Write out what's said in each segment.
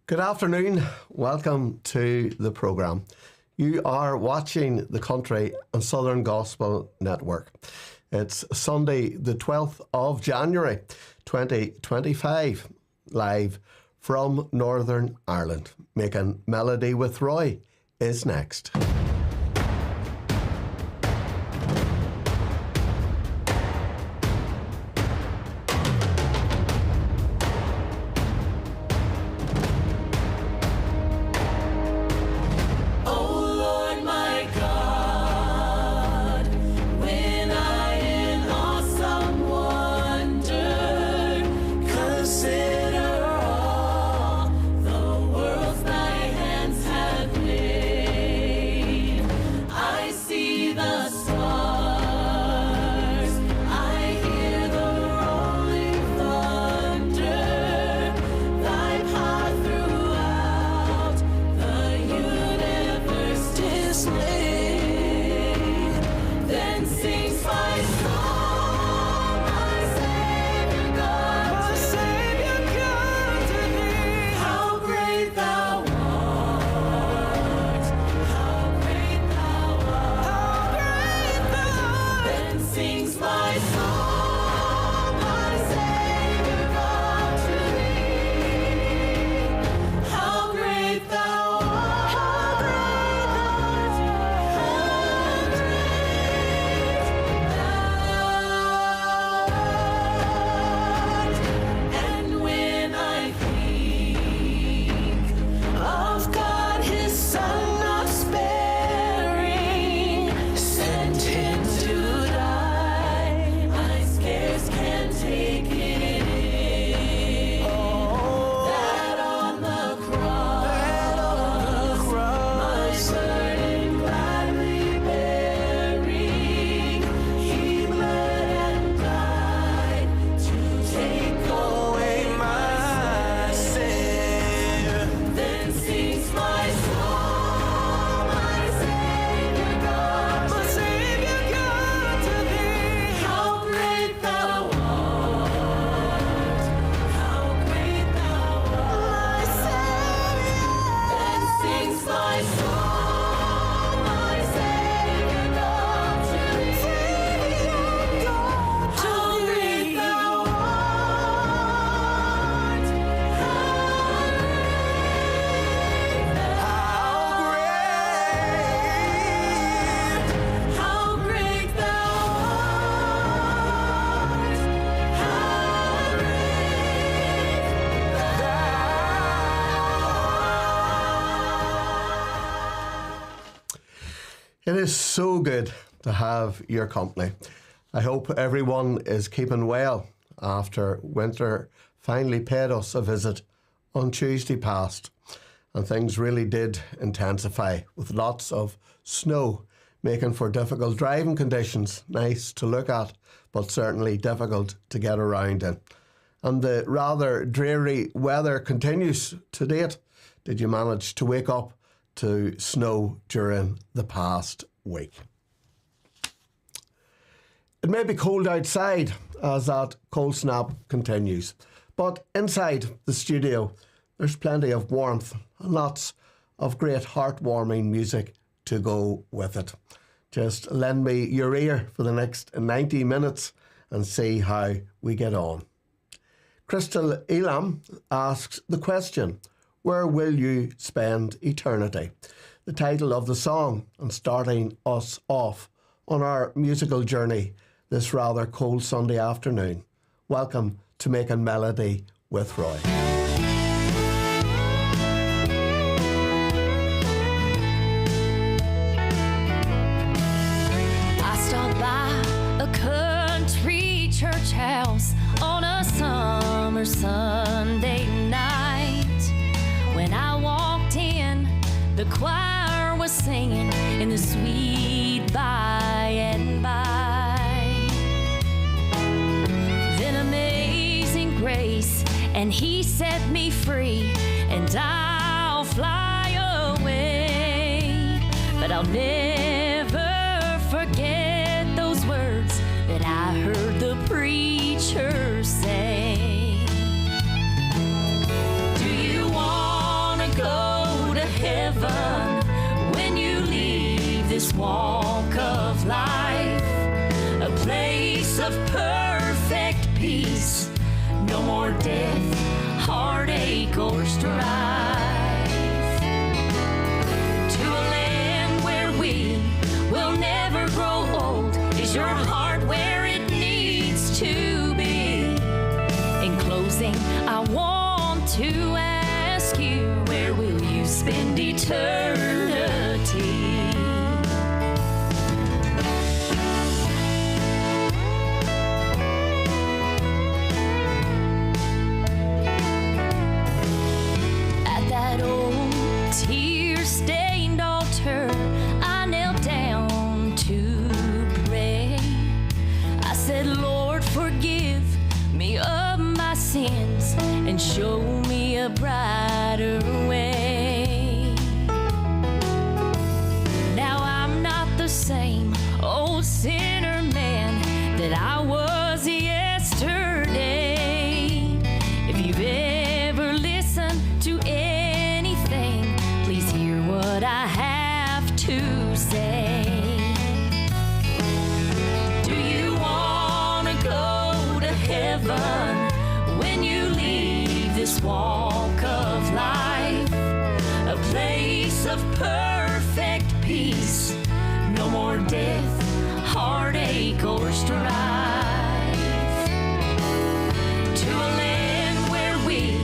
Good afternoon. Welcome to the programme. You are watching the Country and Southern Gospel Network. It's Sunday, the 12th of January, 2025, live from Northern Ireland. Making Melody with Roy is next. It is so good to have your company. I hope everyone is keeping well after winter finally paid us a visit on Tuesday past, and things really did intensify with lots of snow, making for difficult driving conditions, nice to look at, but certainly difficult to get around in. And the rather dreary weather continues to date. Did you manage to wake up to snow during the past week? It may be cold outside as that cold snap continues, but inside the studio there's plenty of warmth and lots of great heartwarming music to go with it. Just lend me your ear for the next 90 minutes and see how we get on. Crystal Elam asks the question, where will you spend eternity? The title of the song, and starting us off on our musical journey this rather cold Sunday afternoon. Welcome to Making Melody with Roy. I stopped by a country church house on a summer Sunday night. When I walked in, the choir was singing in the sweet by and by. Then Amazing Grace, and he set me free, and I'll fly away. But I'll never forget those words that I heard the preacher say. Do you want more death, heartache, or strife. To a land where we will never grow old. Is your heart where it needs to be? In closing, I want to ask you, where will you spend eternity? Tear-stained altar, I knelt down to pray. I said, Lord, forgive me of my sins and show me a brighter way. Now I'm not the same old sinner man that I was yesterday. If you've ever listened to what I have to say. Do you want to go to heaven when you leave this walk of life? A place of perfect peace, no more death, heartache, or strife. To a land where we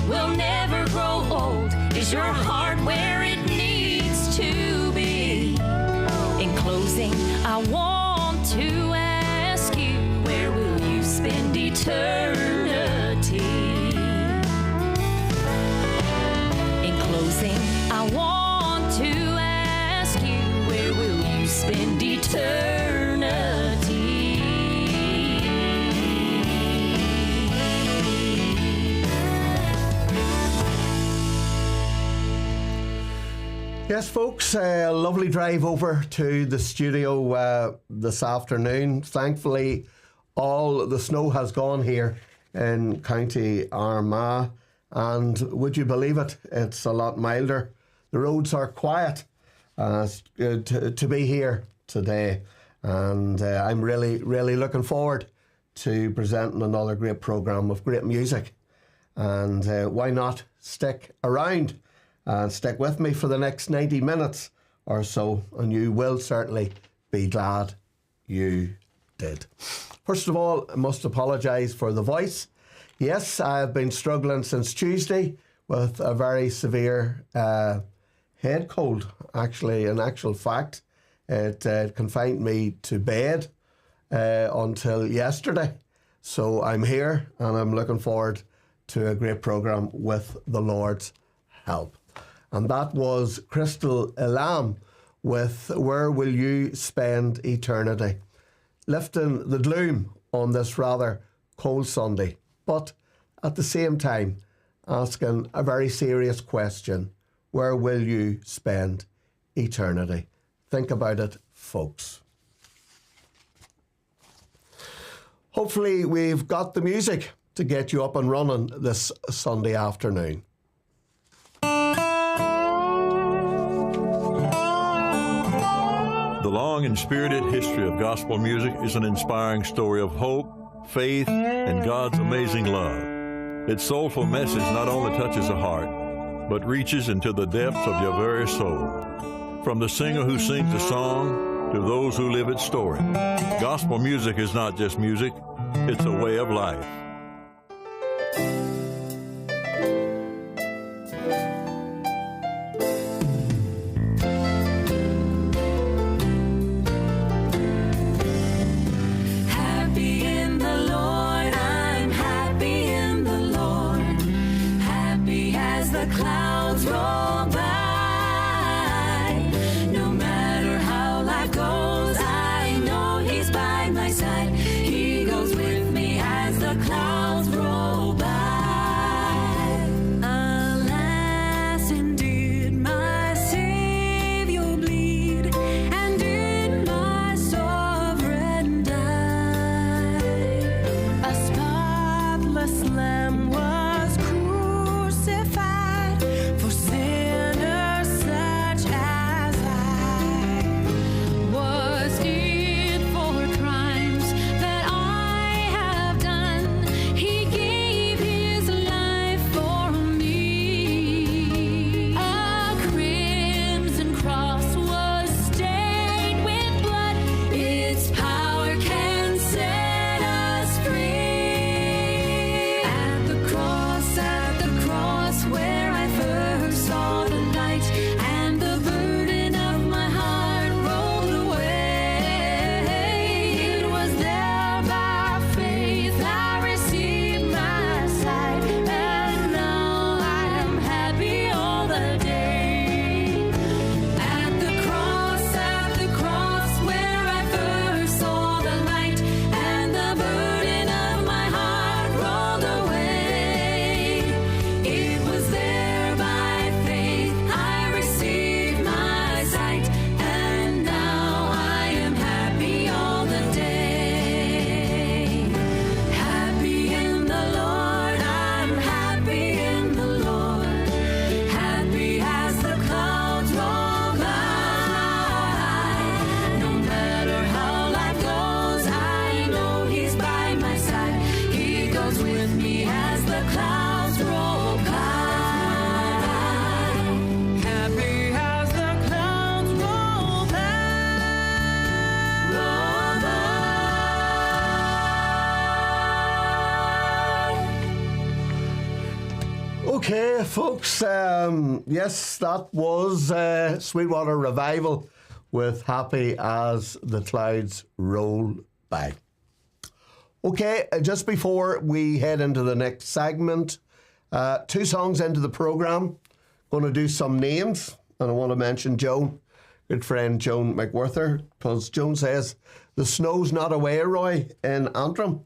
will never grow old. Is your heart where it to be? In closing, I want to ask you, where will you spend eternity? In closing, I want to ask you, where will you spend eternity? Yes, folks, a lovely drive over to the studio this afternoon. Thankfully, all the snow has gone here in County Armagh, and would you believe it, it's a lot milder. The roads are quiet. It's good to be here today, and I'm really, really looking forward to presenting another great programme of great music. And why not stick around and stick with me for the next 90 minutes or so, and you will certainly be glad you did. First of all, I must apologise for the voice. Yes, I've been struggling since Tuesday with a very severe head cold. Actually, in actual fact, it confined me to bed until yesterday. So I'm here, and I'm looking forward to a great programme with the Lord's help. And that was Crystal Elam with Where Will You Spend Eternity? Lifting the gloom on this rather cold Sunday, but at the same time asking a very serious question. Where will you spend eternity? Think about it, folks. Hopefully we've got the music to get you up and running this Sunday afternoon. The long and spirited history of gospel music is an inspiring story of hope, faith, and God's amazing love. Its soulful message not only touches the heart, but reaches into the depths of your very soul. From the singer who sings the song to those who live its story, gospel music is not just music, it's a way of life. Okay, folks. Yes, that was Sweetwater Revival with Happy as the Clouds Roll By. Okay, just before we head into the next segment, 2 songs into the programme, going to do some names, and I want to mention Joan, good friend Joan McWhirter, because Joan says, the snow's not away, Roy, in Antrim.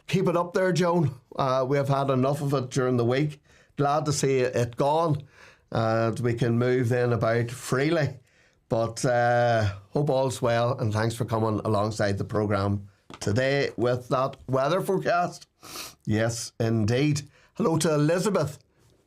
Keep it up there, Joan. We have had enough of it during the week. Glad to see it gone, and we can move then about freely. But hope all's well, and thanks for coming alongside the programme today with that weather forecast. Yes, indeed. Hello to Elizabeth,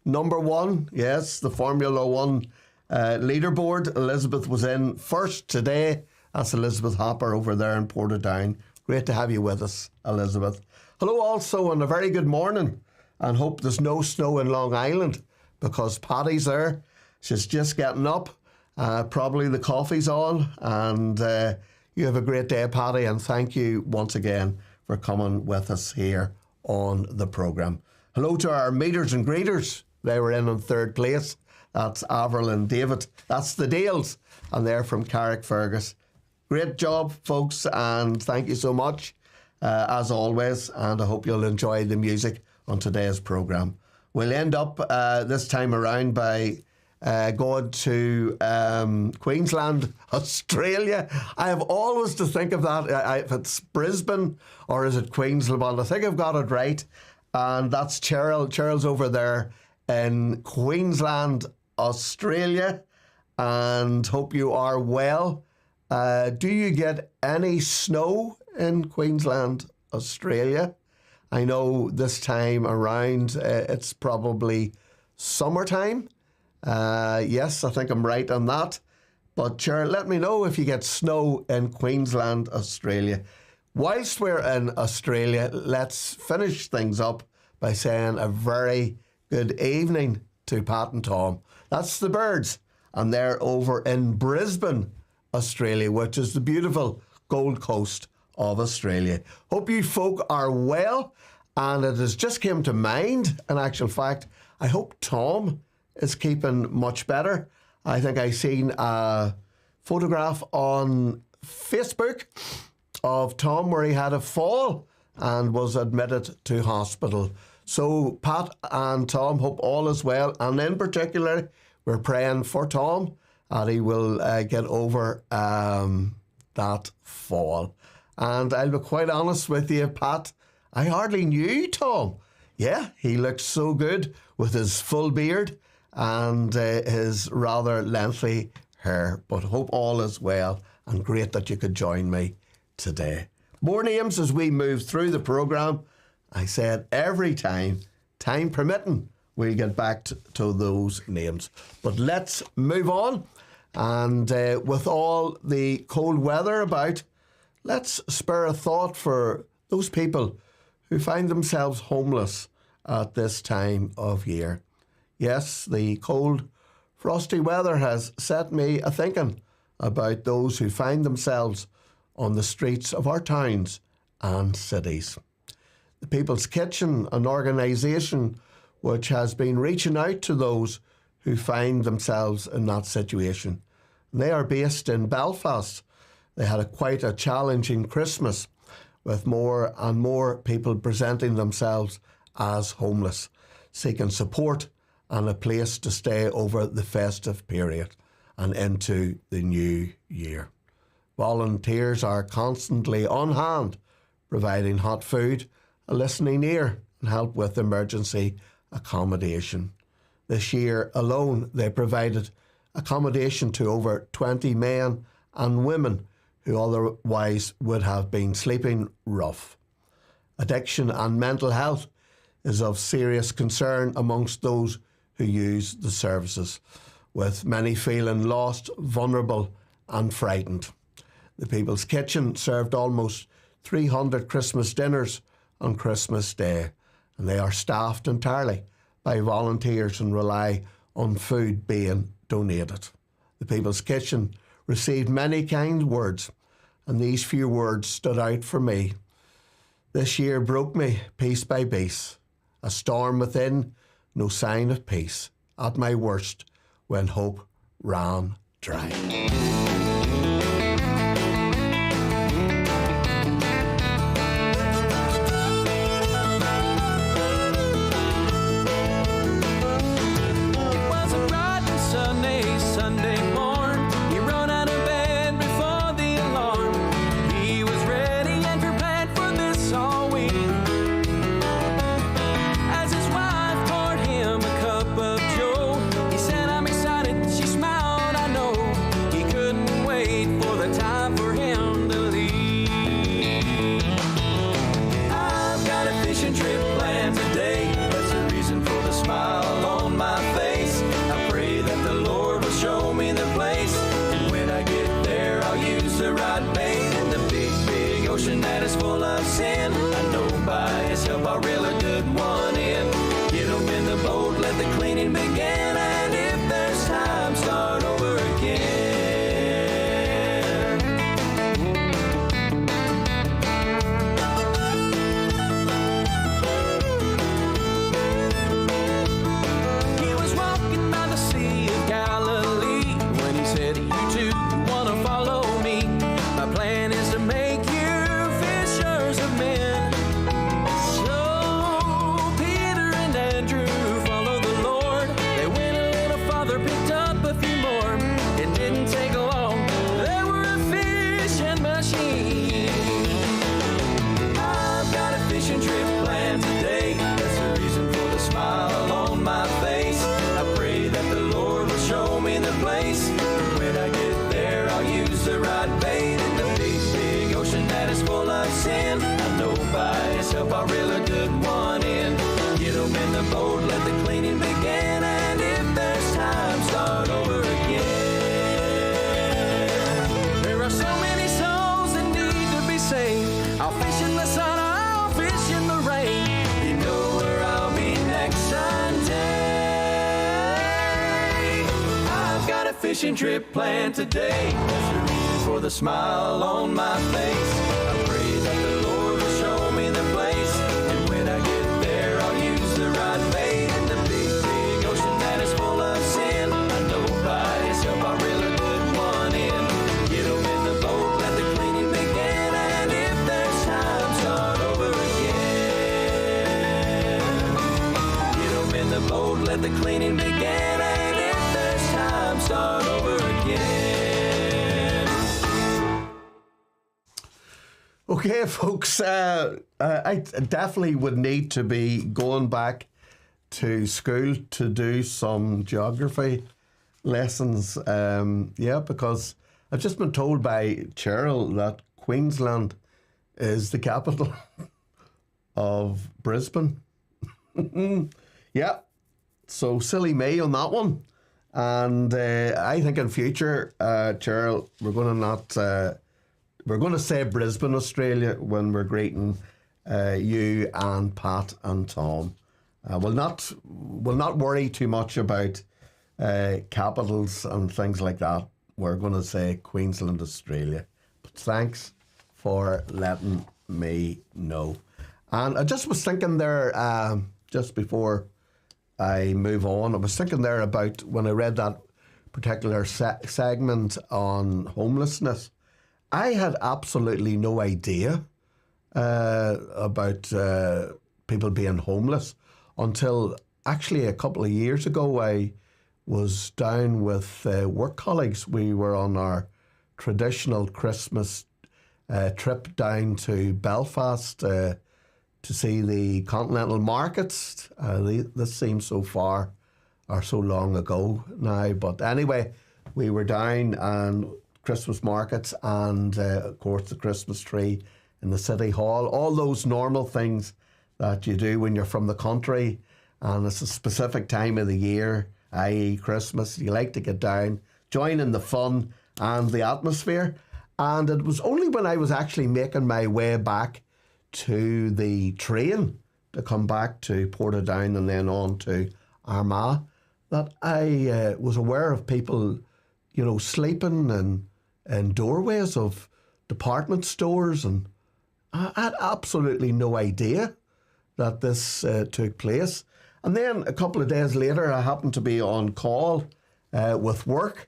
number 1. Yes, the Formula 1 leaderboard. Elizabeth was in first today. That's Elizabeth Hopper over there in Portadown. Great to have you with us, Elizabeth. Hello also, and a very good morning, and hope there's no snow in Long Island, because Patty's there. She's just getting up. Probably the coffee's on, and you have a great day, Patty, and thank you once again for coming with us here on the programme. Hello to our meeters and greeters. They were in 3rd place. That's Avril and David. That's the Dales, and they're from Carrickfergus. Great job, folks, and thank you so much, as always, and I hope you'll enjoy the music on today's programme. We'll end up this time around by going to Queensland, Australia. I have always to think of that, if it's Brisbane or is it Queensland. I think I've got it right, and that's Cheryl. Cheryl's over there in Queensland, Australia, and hope you are well. Do you get any snow in Queensland, Australia? I know this time around it's probably summertime. Yes, I think I'm right on that. But sure, let me know if you get snow in Queensland, Australia. Whilst we're in Australia, let's finish things up by saying a very good evening to Pat and Tom. That's the Birds, and they're over in Brisbane, Australia, which is the beautiful Gold Coast of Australia. Hope you folk are well, and it has just came to mind, in actual fact, I hope Tom is keeping much better. I think I seen a photograph on Facebook of Tom where he had a fall and was admitted to hospital. So Pat and Tom, hope all is well, and in particular we're praying for Tom and he will get over that fall. And I'll be quite honest with you, Pat, I hardly knew Tom. Yeah, he looks so good with his full beard and his rather lengthy hair. But hope all is well, and great that you could join me today. More names as we move through the programme. I said every time permitting, we'll get back to those names. But let's move on. And with all the cold weather about, let's spare a thought for those people who find themselves homeless at this time of year. Yes, the cold, frosty weather has set me a-thinking about those who find themselves on the streets of our towns and cities. The People's Kitchen, an organisation which has been reaching out to those who find themselves in that situation. They are based in Belfast. They had quite a challenging Christmas with more and more people presenting themselves as homeless, seeking support and a place to stay over the festive period and into the new year. Volunteers are constantly on hand, providing hot food, a listening ear, and help with emergency accommodation. This year alone, they provided accommodation to over 20 men and women who otherwise would have been sleeping rough. Addiction and mental health is of serious concern amongst those who use the services, with many feeling lost, vulnerable and frightened. The People's Kitchen served almost 300 Christmas dinners on Christmas Day, and they are staffed entirely by volunteers and rely on food being donated. The People's Kitchen received many kind words, and these few words stood out for me. This year broke me piece by piece. A storm within no sign of peace, at my worst, when hope ran dry. Sunday morn, he run out of bed before the alarm. He was ready and prepared for this all week. As his wife poured him a cup of joe, he said, "I'm excited." She smiled, "I know." He couldn't wait for the time for him to leave. I've got a fishing trip planned today. That's the reason for the smile on my face. I pray that the Lord will show me the place, and when I get there I'll use the right bait. In the big, big ocean that is full of sin, I know by his help I'll reel a good one in. Get 'em in the boat, let the cleaning begin, and if there's time, start over again. He was walking by the Sea of Galilee when he said, "You too wanna follow me? My plan is to make you fishers of men." So Peter and Andrew followed the Lord. They went a little farther, picked up a few more. It didn't take long, they were a fishing machine. I've got a fishing trip planned today. That's the reason for the smile on my face. I pray that the Lord will show me the place, and when I get there I'll use the right bait. In the big, big ocean that is full of sin, I know by his help I'll reel a good one in. Get 'em in the boat, let the cleaning begin, and if there's time, start over again. There are so many souls that need to be saved. I'll fish in the sun, I'll fish in the rain. You know where I'll be next Sunday. I've got a fishing trip planned today. That's the reason for the smile on my face. I pray that the Lord will show me the place, and when I get there I'll use the right bait. In the big, big ocean that is full of sin, I know by his help I'll reel a good one in. Get 'em in the boat, let the cleaning begin, and if there's time, start over again. Get 'em in the boat, let the cleaning begin, and if there's time, start over again. Okay, folks, I definitely would need to be going back to school to do some geography lessons. Because I've just been told by Cheryl that Queensland is the capital of Brisbane. Yeah, so silly me on that one. And I think in future, Cheryl, we're going to say Brisbane, Australia, when we're greeting you and Pat and Tom. We'll not worry too much about capitals and things like that. We're going to say Queensland, Australia. But thanks for letting me know. And I just was thinking there, just before I move on, I was thinking there about when I read that particular segment on homelessness. I had absolutely no idea about people being homeless until actually a couple of years ago. I was down with work colleagues. We were on our traditional Christmas trip down to Belfast to see the continental markets. This seems so far or so long ago now. But anyway, we were down and Christmas markets and, of course, the Christmas tree in the City Hall. All those normal things that you do when you're from the country and it's a specific time of the year, i.e. Christmas. You like to get down, join in the fun and the atmosphere. And it was only when I was actually making my way back to the train to come back to Portadown and then on to Armagh that I was aware of people, sleeping in doorways of department stores, and I had absolutely no idea that this took place. And then a couple of days later, I happened to be on call with work,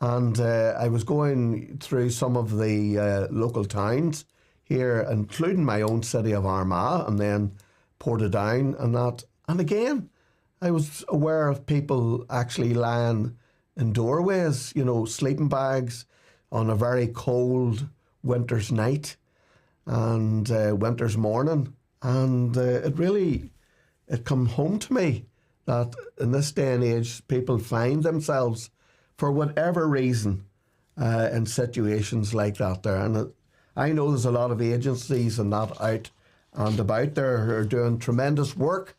and I was going through some of the local towns here, including my own city of Armagh, and then Portadown and that. And again, I was aware of people actually lying in doorways, you know, sleeping bags on a very cold winter's night and winter's morning. And it come home to me that in this day and age, people find themselves, for whatever reason, in situations like that there. And I know there's a lot of agencies and that out and about there who are doing tremendous work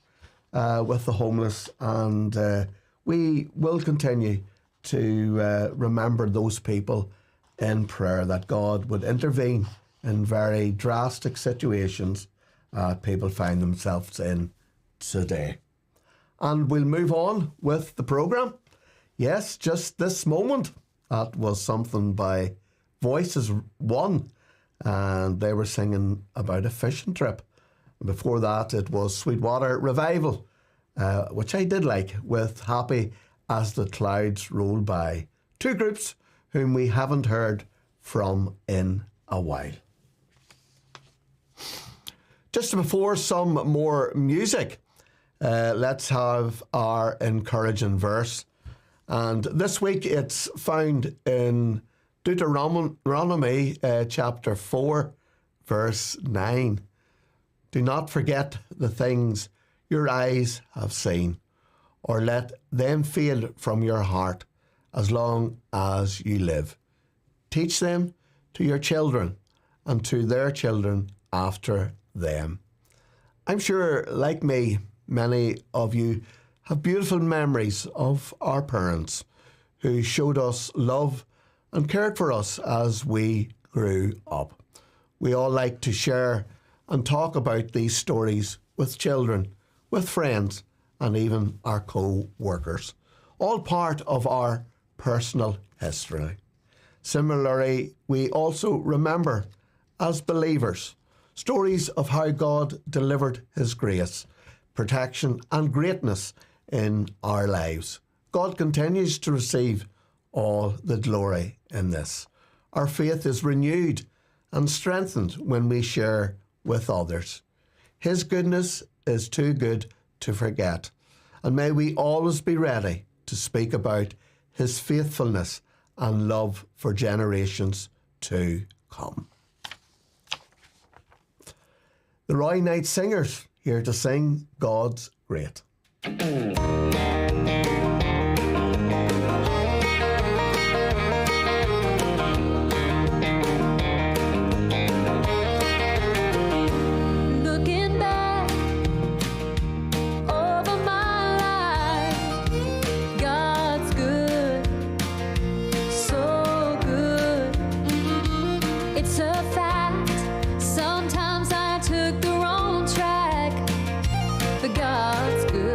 with the homeless, and we will continue to remember those people in prayer, that God would intervene in very drastic situations people find themselves in today. And we'll move on with the programme. Yes, just this moment, that was something by Voices One, and they were singing about a fishing trip. Before that, it was Sweetwater Revival, which I did like, with Happy as the Clouds Roll By. Two groups whom we haven't heard from in a while. Just before some more music, let's have our encouraging verse. And this week it's found in Deuteronomy chapter 4, verse 9. Do not forget the things your eyes have seen, or let them fade from your heart as long as you live. Teach them to your children and to their children after them. I'm sure, like me, many of you have beautiful memories of our parents who showed us love and cared for us as we grew up. We all like to share and talk about these stories with children, with friends, and even our co-workers, all part of our personal history. Similarly, we also remember, as believers, stories of how God delivered his grace, protection and greatness in our lives. God continues to receive all the glory in this. Our faith is renewed and strengthened when we share with others. His goodness is too good to forget, and may we always be ready to speak about his faithfulness and love for generations to come. The Roy Knight Singers, here to sing God's Great. Looking back over my life, God's good, so good. It's a fact, sometimes I took the wrong track, but God's good.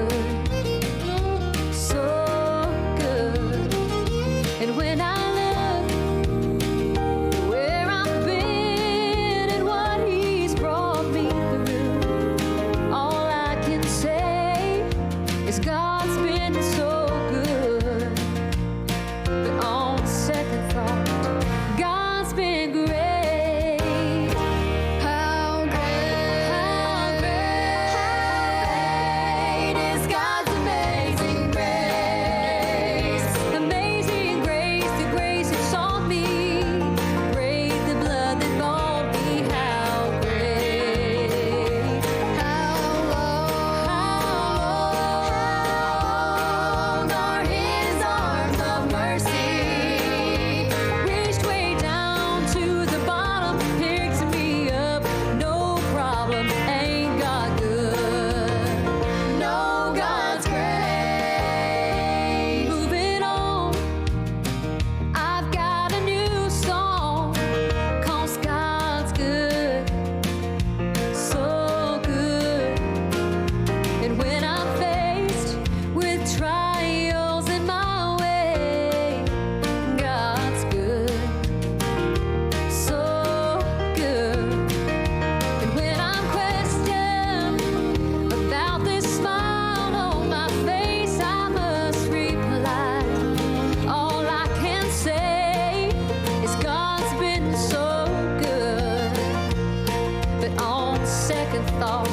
thought.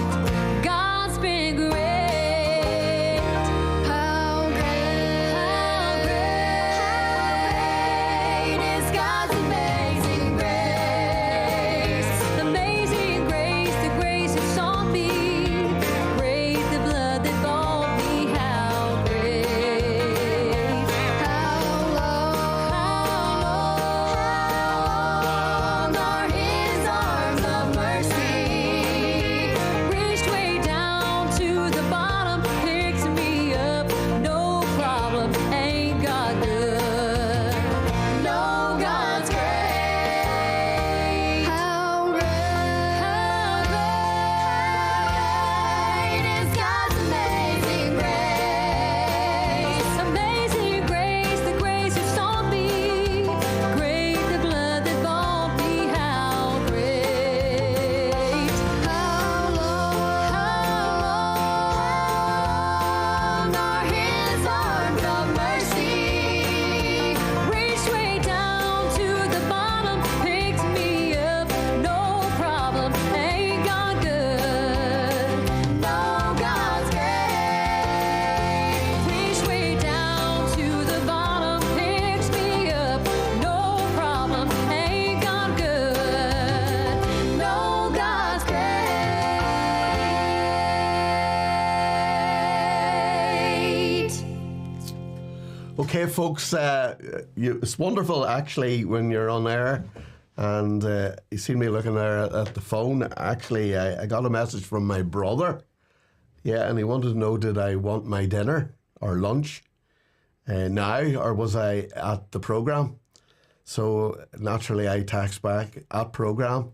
God's been great. How great, how great is God's amazing grace. Amazing grace, the grace that sought me. Great the blood that bought me. How great. How long are his arms of mercy? Reached way down to the bottom, picks me up, no problem, ain't God good? No, God's great. How great is God's amazing grace. Amazing grace, the grace that sought me. Great the blood that bought me. How great. How long are his arms of mercy? Reached way down to the bottom, picked me up, no problem, ain't God good? No, God's great. Reached way down to the bottom, picks me up, no problem, ain't God good? No, God's great. Okay, folks, it's wonderful actually when you're on air and you see me looking there at the phone. Actually, I got a message from my brother. Yeah, and he wanted to know, did I want my dinner or lunch now, or was I at the programme? So naturally I text back, at programme,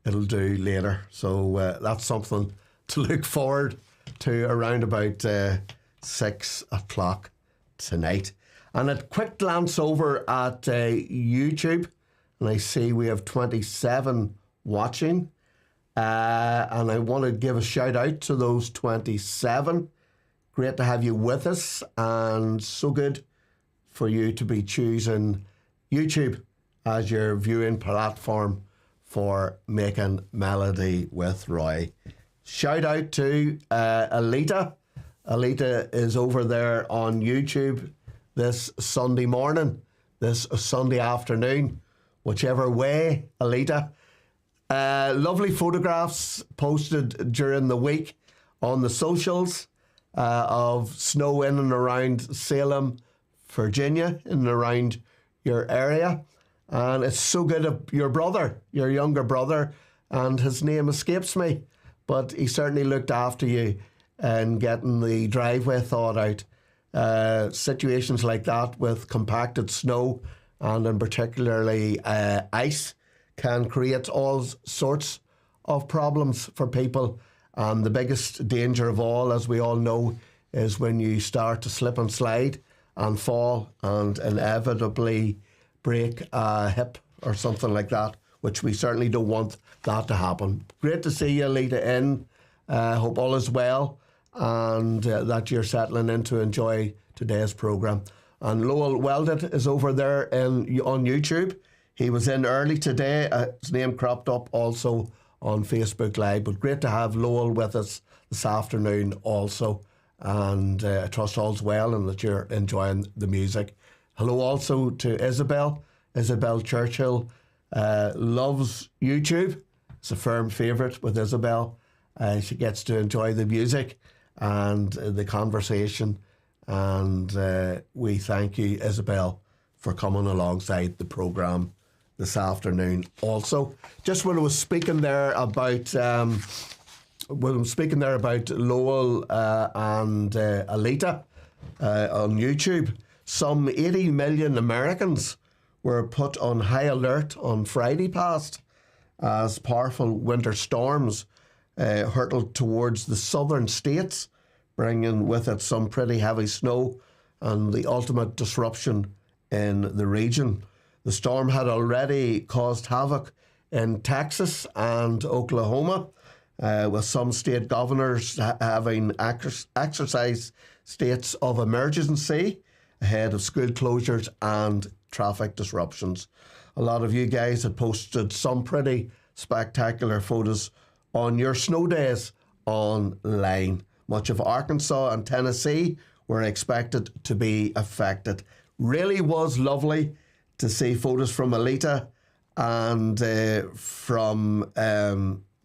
it'll do later. So that's something to look forward to around about 6 o'clock tonight. And a quick glance over at YouTube, and I see we have 27 watching. And I want to give a shout out to those 27. Great to have you with us, and so good for you to be choosing YouTube as your viewing platform for Making Melody with Roy. Shout out to Alita. Alita is over there on YouTube this Sunday morning, this Sunday afternoon, whichever way, Alita. Lovely photographs posted during the week on the socials of snow in and around Salem, Virginia, in and around your area. And it's so good of your brother, your younger brother, and his name escapes me, but he certainly looked after you in getting the driveway thawed out. Situations like that with compacted snow and in particularly ice can create all sorts of problems for people. And the biggest danger of all, as we all know, is when you start to slip and slide and fall and inevitably break a hip or something like that, which we certainly don't want that to happen. Great to see you, Alita, in. Hope all is well and that you're settling in to enjoy today's programme. And Lowell Welded is over there on YouTube. He was in early today. His name cropped up also on Facebook Live. But great to have Lowell with us this afternoon also. And I trust all's well and that you're enjoying the music. Hello also to Isabel Churchill. Loves YouTube. It's a firm favourite with Isabel. She gets to enjoy the music and the conversation. And we thank you, Isabel, for coming alongside the programme this afternoon. Also, just when I was speaking there about Lowell and Alita on YouTube, some 80 million Americans were put on high alert on Friday past as powerful winter storms hurtled towards the southern states, bringing with it some pretty heavy snow and the ultimate disruption in the region. The storm had already caused havoc in Texas and Oklahoma, with some state governors having exercised states of emergency ahead of school closures and traffic disruptions. A lot of you guys had posted some pretty spectacular photos on your snow days online. Much of Arkansas and Tennessee were expected to be affected. Really was lovely to see photos from Alita and from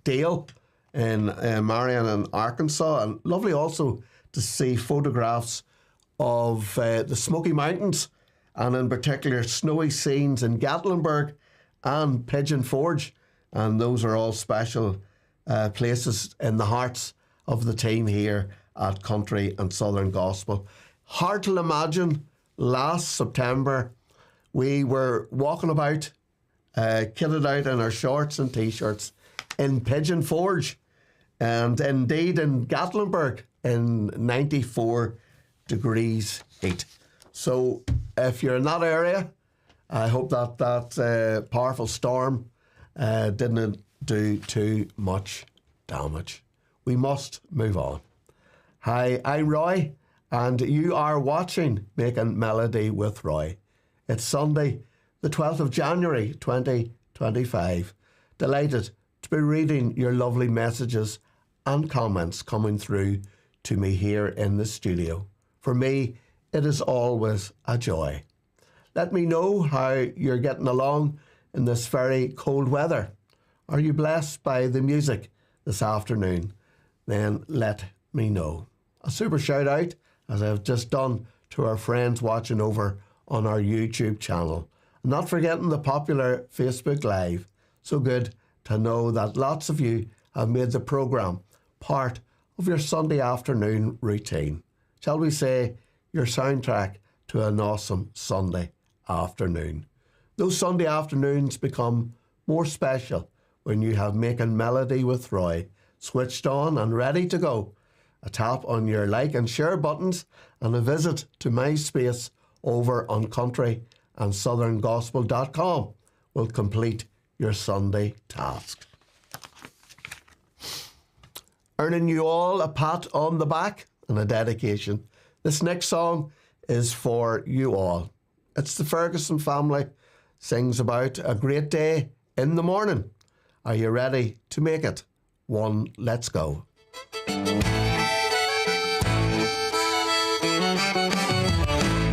Dale in Marion and Arkansas, and lovely also to see photographs of the Smoky Mountains, and in particular snowy scenes in Gatlinburg and Pigeon Forge, and those are all special places in the hearts of the team here at Country and Southern Gospel. Hard to imagine, last September we were walking about kitted out in our shorts and t-shirts in Pigeon Forge, and indeed in Gatlinburg in 94 degrees heat. So if you're in that area, I hope that powerful storm didn't do too much damage. We must move on. Hi, I'm Roy, and you are watching Making Melody with Roy. It's Sunday, the 12th of January 2025. Delighted to be reading your lovely messages and comments coming through to me here in the studio. For me, it is always a joy. Let me know how you're getting along in this very cold weather. Are you blessed by the music this afternoon? Then let me know. A super shout out, as I've just done, to our friends watching over on our YouTube channel. Not forgetting the popular Facebook Live. So good to know that lots of you have made the programme part of your Sunday afternoon routine. Shall we say, your soundtrack to an awesome Sunday afternoon. Those Sunday afternoons become more special when you have Making Melody with Roy switched on and ready to go. A tap on your like and share buttons and a visit to my space over on countryandSouthernGospel.com will complete your Sunday task. Earning you all a pat on the back and a dedication. This next song is for you all. It's the Ferguson family, sings about a great day in the morning. Are you ready to make it one? Let's go.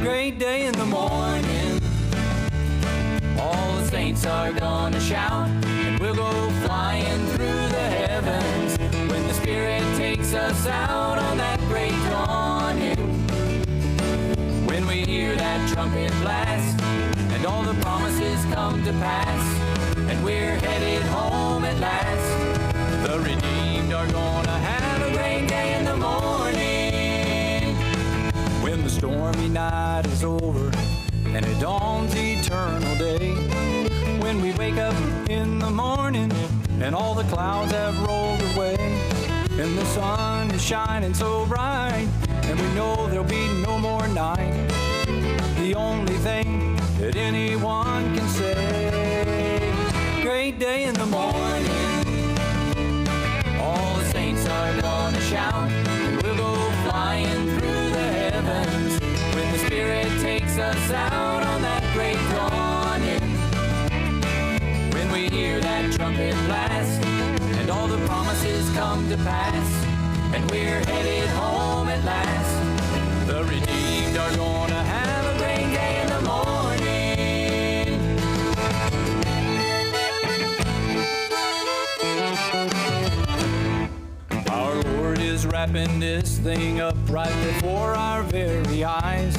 Great day in the morning. All the saints are gonna shout, and we'll go flying through the heavens when the Spirit takes us out on that great dawning. When we hear that trumpet blast, and all the promises come to pass, and we're headed home at last. The redeemed are gonna have a great day in the morning. When the stormy night is over and it dawns eternal day. When we wake up in the morning and all the clouds have rolled away, and the sun is shining so bright, and we know there'll be no more night. The only thing that anyone can say, great day in the morning. All the saints are gonna shout, and we'll go flying through the heavens when the Spirit takes us out on that great dawning. When we hear that trumpet blast, and all the promises come to pass, and we're headed home at last. The redeemed are gonna have a great day in the morning. Our Lord is wrapping this thing up right before our very eyes.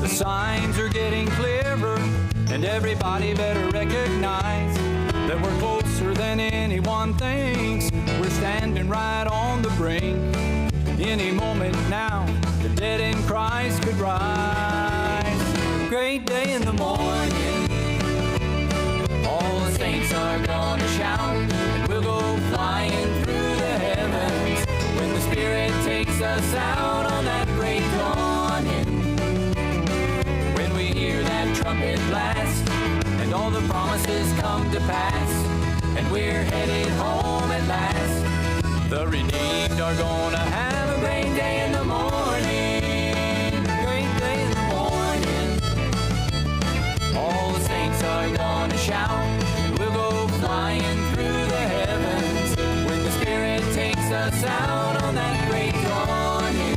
The signs are getting clearer, and everybody better recognize that we're closer than anyone thinks. We're standing right on the brink. Any moment now, the dead in Christ could rise. Great day in the morning. All the saints are gonna shout, and we'll go flying through the heavens when the Spirit takes us out on that great dawning. When we hear that trumpet blast, and all the promises come to pass, and we're headed home at last. The redeemed are gonna have a great day in the morning. Great day in the morning. All the saints are gonna shout, and we'll go flying through the heavens when the Spirit takes us us out on that great dawning.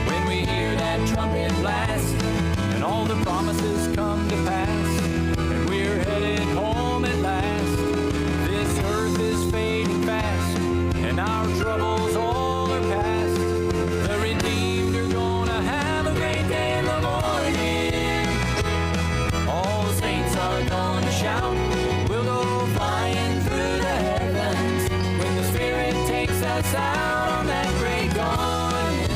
When we hear that trumpet blast, and all the promises come to pass, and we're headed home at last. This earth is fading fast, and our troubles all are past. The redeemed are gonna have a great day in the morning. All the saints are gonna shout. We'll go flying through the heavens when the Spirit takes us out on that great dawning.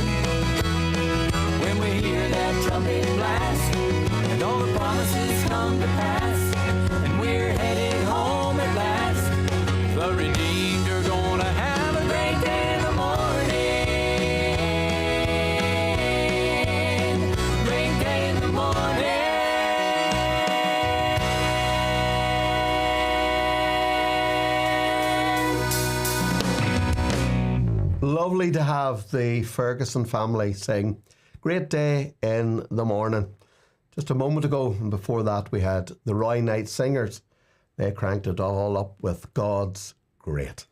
When we hear that trumpet blast, and all the promises come to pass, and we're headed home at last. The redeemed are gonna have a great day in the morning. Great day in the morning. Lovely to have the Ferguson family sing Great Day in the Morning. Just a moment ago, and before that, we had the Roy Knight Singers. They cranked it all up with God's Great.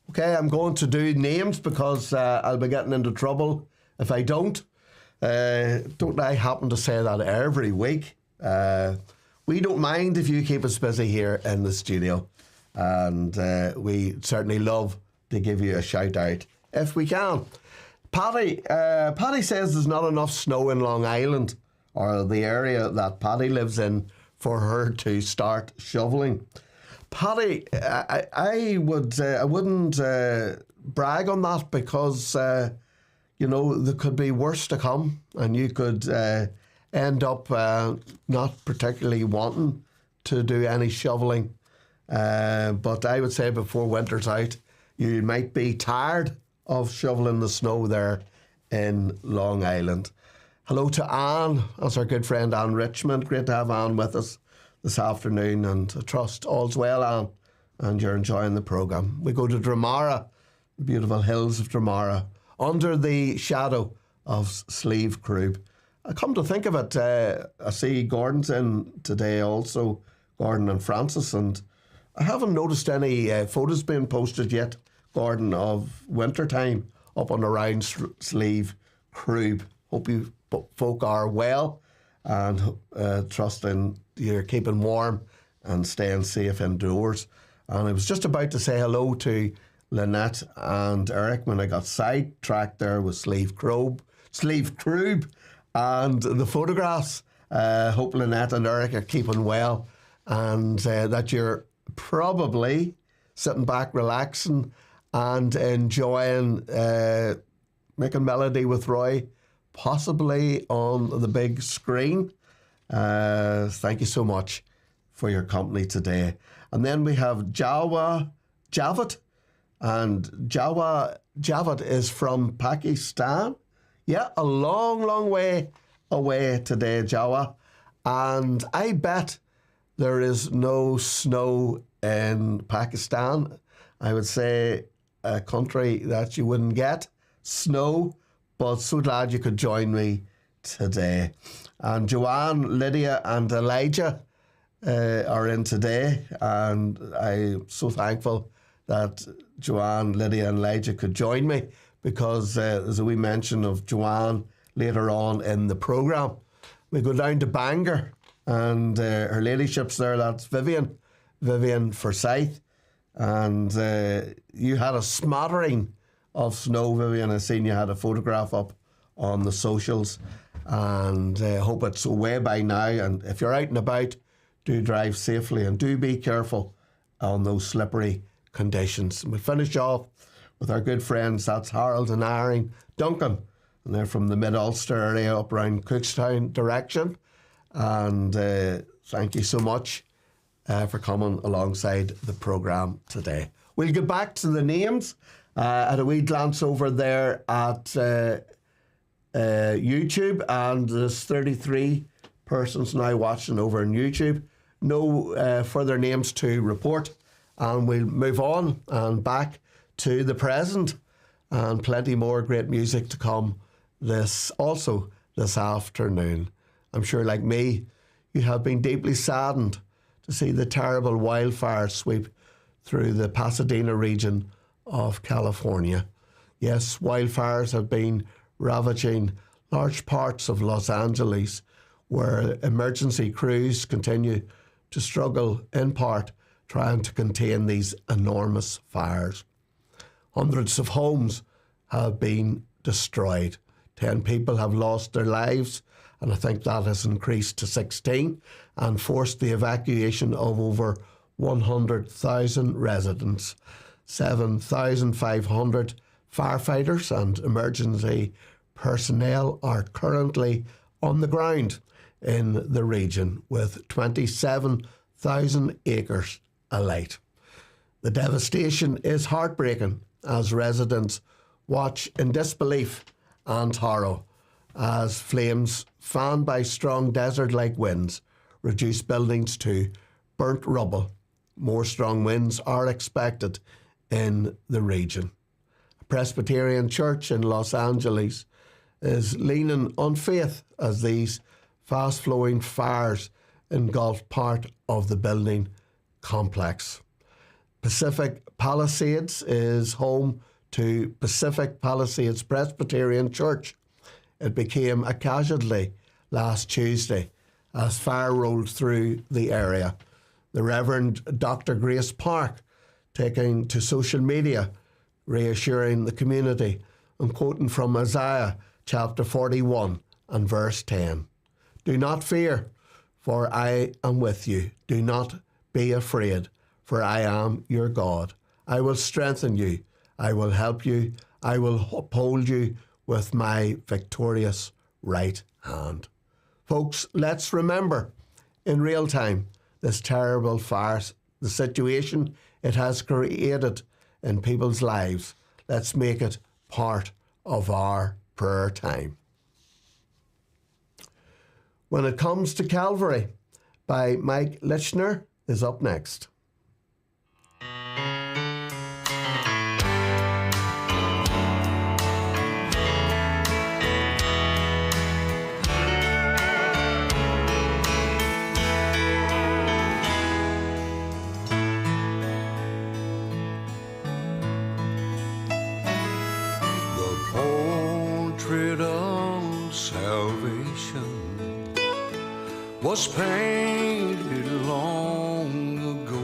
Okay, I'm going to do names because I'll be getting into trouble if I don't. Don't I happen to say that every week? We don't mind if you keep us busy here in the studio. And we certainly love to give you a shout out if we can. Paddy says there's not enough snow in Long Island, or the area that Paddy lives in, for her to start shoveling. Paddy, I wouldn't brag on that because you know, there could be worse to come, and you could end up not particularly wanting to do any shoveling. But I would say before winter's out, you might be tired of shoveling the snow there in Long Island. Hello to Anne, that's our good friend Anne Richmond. Great to have Anne with us this afternoon, and I trust all's well, Anne, and you're enjoying the programme. We go to Dromara, the beautiful hills of Dromara, under the shadow of Slieve Croob. I come to think of it, I see Gordon's in today also, Gordon and Francis, and I haven't noticed any photos being posted yet, Gordon, of winter time up and around Slieve Croob. Hope you folk are well, and trusting you're keeping warm and staying safe indoors. And I was just about to say hello to Lynette and Eric when I got sidetracked there with Slieve Croob, and the photographs. Hope Lynette and Eric are keeping well, and that you're probably sitting back, relaxing, and enjoying making melody with Roy, possibly on the big screen. Thank you so much for your company today. And then we have Javed, and Javed is from Pakistan. Yeah, a long, long way away today, Jawa. And I bet there is no snow in Pakistan. I would say a country that you wouldn't get snow, but so glad you could join me today. And Joanne, Lydia and Elijah are in today, and I'm so thankful that Joanne, Lydia and Elijah could join me, because there's a wee mention of Joanne later on in the programme. We go down to Bangor, and her ladyship's there, that's Vivian Forsyth. And you had a smattering of snow, Vivian. I seen you had a photograph up on the socials, and hope it's away by now. And if you're out and about, do drive safely and do be careful on those slippery conditions. And we finish off with our good friends, that's Harold and Irene Duncan, and they're from the Mid-Ulster area up around Cookstown direction. And thank you so much for coming alongside the programme today. We'll get back to the names. I had a wee glance over there at YouTube, and there's 33 persons now watching over on YouTube. No further names to report, and we'll move on and back to the present, and plenty more great music to come this afternoon. I'm sure, like me, you have been deeply saddened to see the terrible wildfire sweep through the Pasadena region of California. Yes, wildfires have been ravaging large parts of Los Angeles, where emergency crews continue to struggle in part trying to contain these enormous fires. Hundreds of homes have been destroyed. 10 people have lost their lives, and I think that has increased to 16 and forced the evacuation of over 100,000 residents. 7,500 firefighters and emergency personnel are currently on the ground in the region, with 27,000 acres alight. The devastation is heartbreaking as residents watch in disbelief and horror as flames, fanned by strong desert-like winds, reduce buildings to burnt rubble. More strong winds are expected in the region. A Presbyterian church in Los Angeles is leaning on faith as these fast-flowing fires engulf part of the building complex. Pacific Palisades is home to Pacific Palisades Presbyterian Church. It became a casualty last Tuesday as fire rolled through the area. The Reverend Dr. Grace Park taking to social media, reassuring the community and quoting from Isaiah chapter 41 and verse 10. Do not fear, for I am with you. Do not be afraid, for I am your God. I will strengthen you. I will help you. I will uphold you with my victorious right hand. Folks, let's remember in real time this terrible farce, the situation it has created in people's lives. Let's make it part of our prayer time. When It Comes to Calvary by Mike Lichner is up next. Was painted long ago.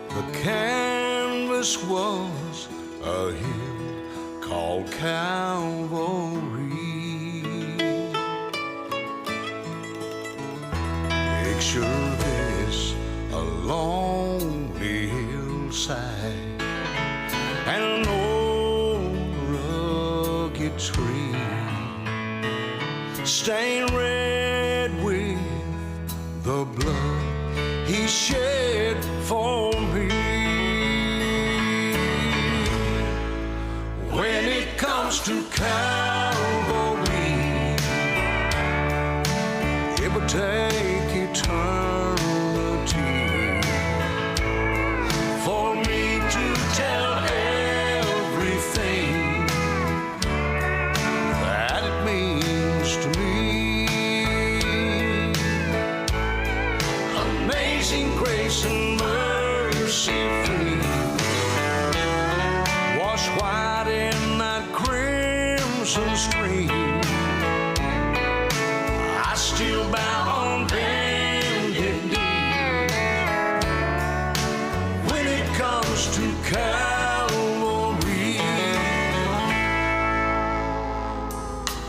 The canvas was a hill called Calvary. Picture this, a lonely hillside and an old rugged tree stained red with the blood he shed for me. When it comes to Calvary, it would take eternity for me to tell everything that it means to me. Amazing grace and mercy free, washed white in that crimson stream. I still bow on bended knee when it comes to Calvary.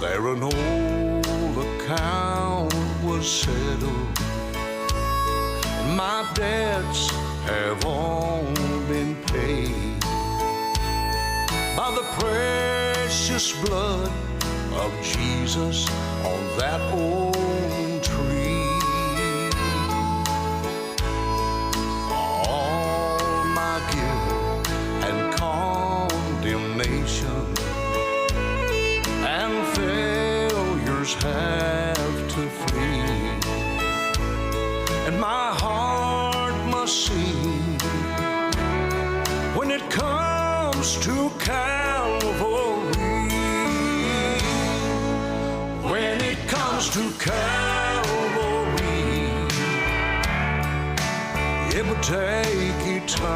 There an old account was settled, my debts have all been paid by the precious blood of Jesus on that old tree. All my guilt and condemnation and failures have to flee, and my heart must sing when it comes to Calvary. When it comes to Calvary, it would take eternity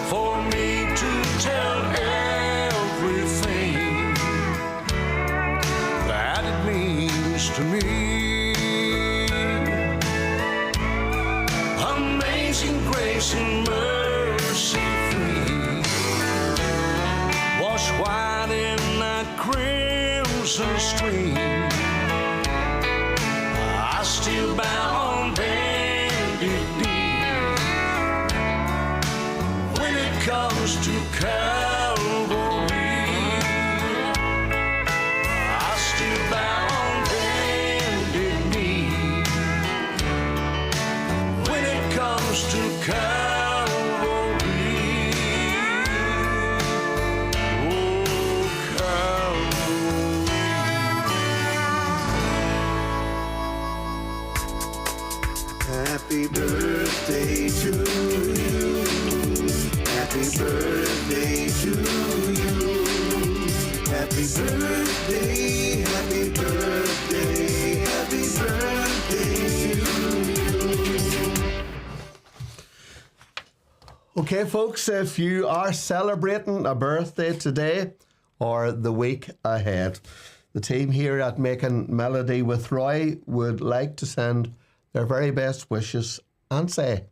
for me to tell everything that it means to me. Amazing grace and mercy free, washed white in that crimson stream. I still bow on bended knee when it comes to Calvary. I still bow on bended knee when it comes to Calvary. Oh, Calvary. Happy birthday to you. Happy birthday to you. Happy birthday, happy birthday, happy birthday to you. Okay, folks, if you are celebrating a birthday today or the week ahead, the team here at Making Melody with Roy would like to send their very best wishes and say,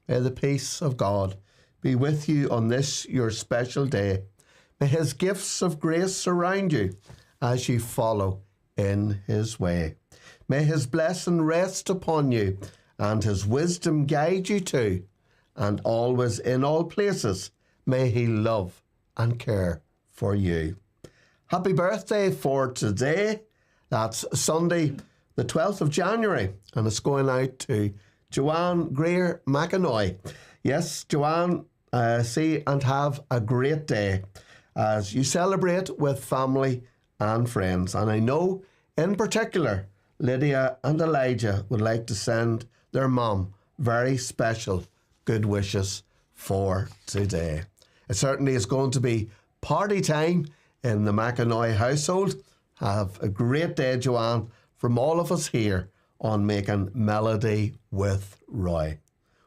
may the peace of God be with you on this, your special day. May his gifts of grace surround you as you follow in his way. May his blessing rest upon you and his wisdom guide you to, and always in all places, may he love and care for you. Happy birthday for today. That's Sunday, the 12th of January, and it's going out to Joanne Greer McAnoy. Yes, Joanne, see and have a great day as you celebrate with family and friends. And I know, in particular, Lydia and Elijah would like to send their mum very special good wishes for today. It certainly is going to be party time in the McAnoy household. Have a great day, Joanne, from all of us here on Making Melody with Roy.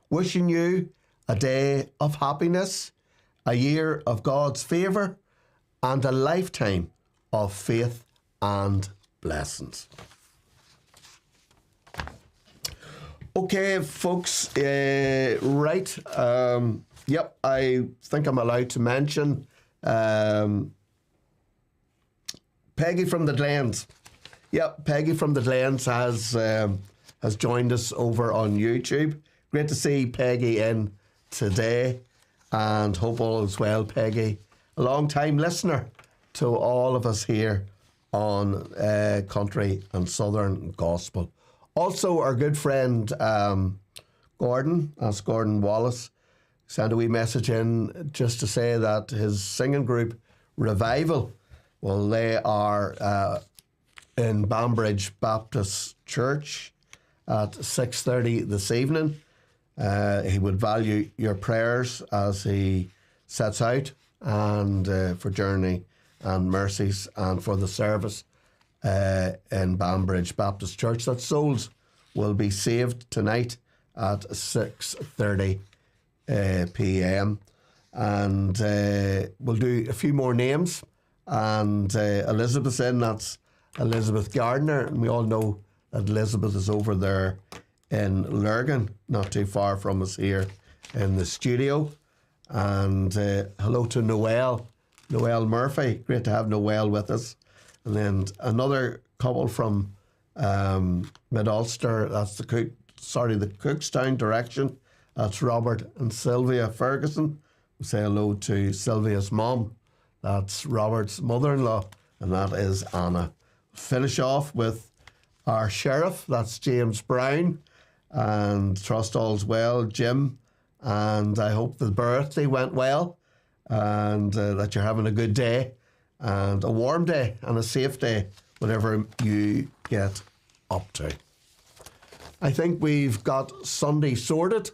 Wishing you a day of happiness, a year of God's favour, and a lifetime of faith and blessings. Okay, folks, right. Yep, I think I'm allowed to mention Peggy from the Glens. Yep, Peggy from the Glens has joined us over on YouTube. Great to see Peggy in today, and hope all is well, Peggy. A long-time listener to all of us here on Country and Southern Gospel. Also, our good friend Gordon, that's Gordon Wallace, sent a wee message in just to say that his singing group, Revival, well, they are in Banbridge Baptist Church at 6:30 this evening. He would value your prayers as he sets out and for Journey and Mercies and for the service in Banbridge Baptist Church. That souls will be saved tonight at 6:30 p.m. And we'll do a few more names. And Elizabeth's in, that's Elizabeth Gardner. And we all know that Elizabeth is over there in Lurgan, not too far from us here in the studio. And hello to Noel Murphy. Great to have Noel with us. And then another couple from Mid-Ulster, that's the Cookstown direction. That's Robert and Sylvia Ferguson. We say hello to Sylvia's mum. That's Robert's mother-in-law, and that is Anna. Finish off with our sheriff, that's James Brown, and trust all's well, Jim. And I hope the birthday went well, and that you're having a good day, and a warm day, and a safe day, whatever you get up to. I think we've got Sunday sorted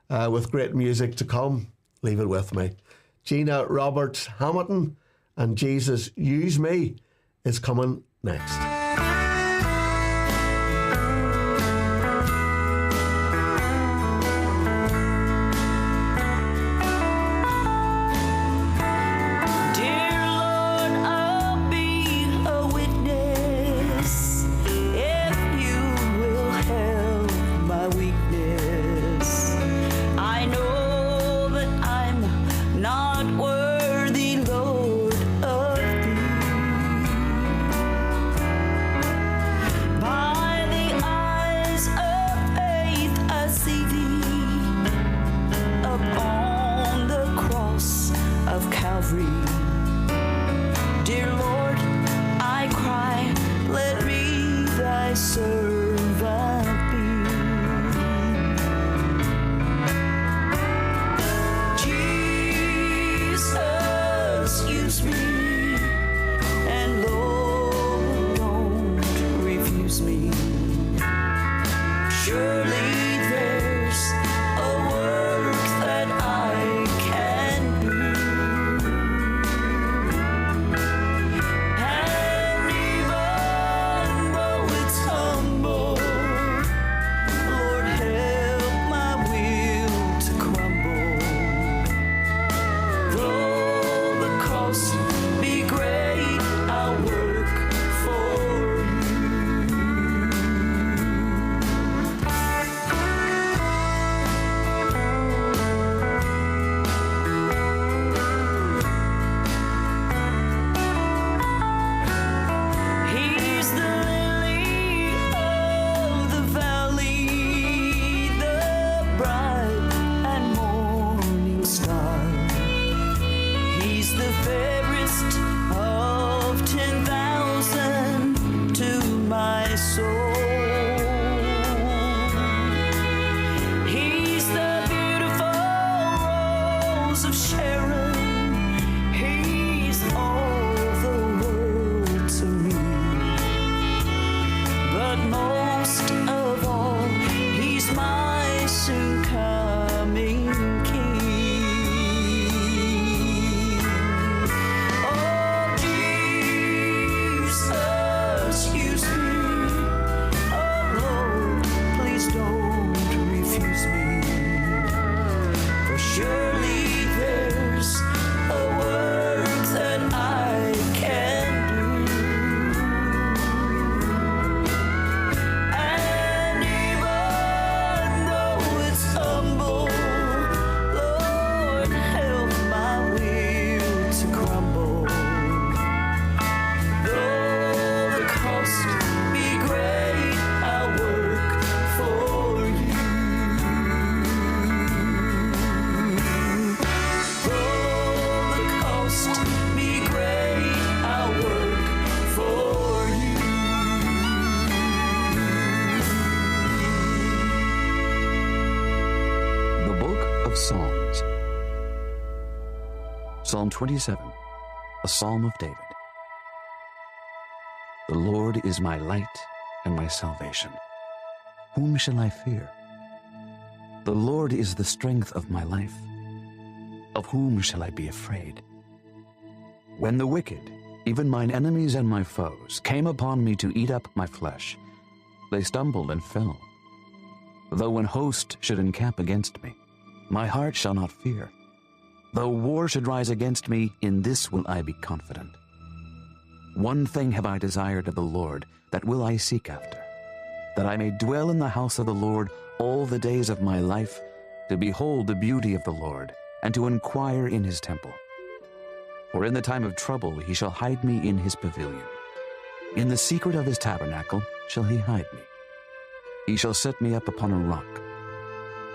with great music to come. Leave it with me. Gina Roberts Hamilton and Jesus Use Me is coming next. of Psalms. Psalm 27, a psalm of David. The Lord is my light and my salvation. Whom shall I fear? The Lord is the strength of my life. Of whom shall I be afraid? When the wicked, even mine enemies and my foes, came upon me to eat up my flesh, they stumbled and fell. Though an host should encamp against me, my heart shall not fear. Though war should rise against me, in this will I be confident. One thing have I desired of the Lord, that will I seek after, that I may dwell in the house of the Lord all the days of my life, to behold the beauty of the Lord, and to inquire in his temple. For in the time of trouble he shall hide me in his pavilion. In the secret of his tabernacle shall he hide me. He shall set me up upon a rock.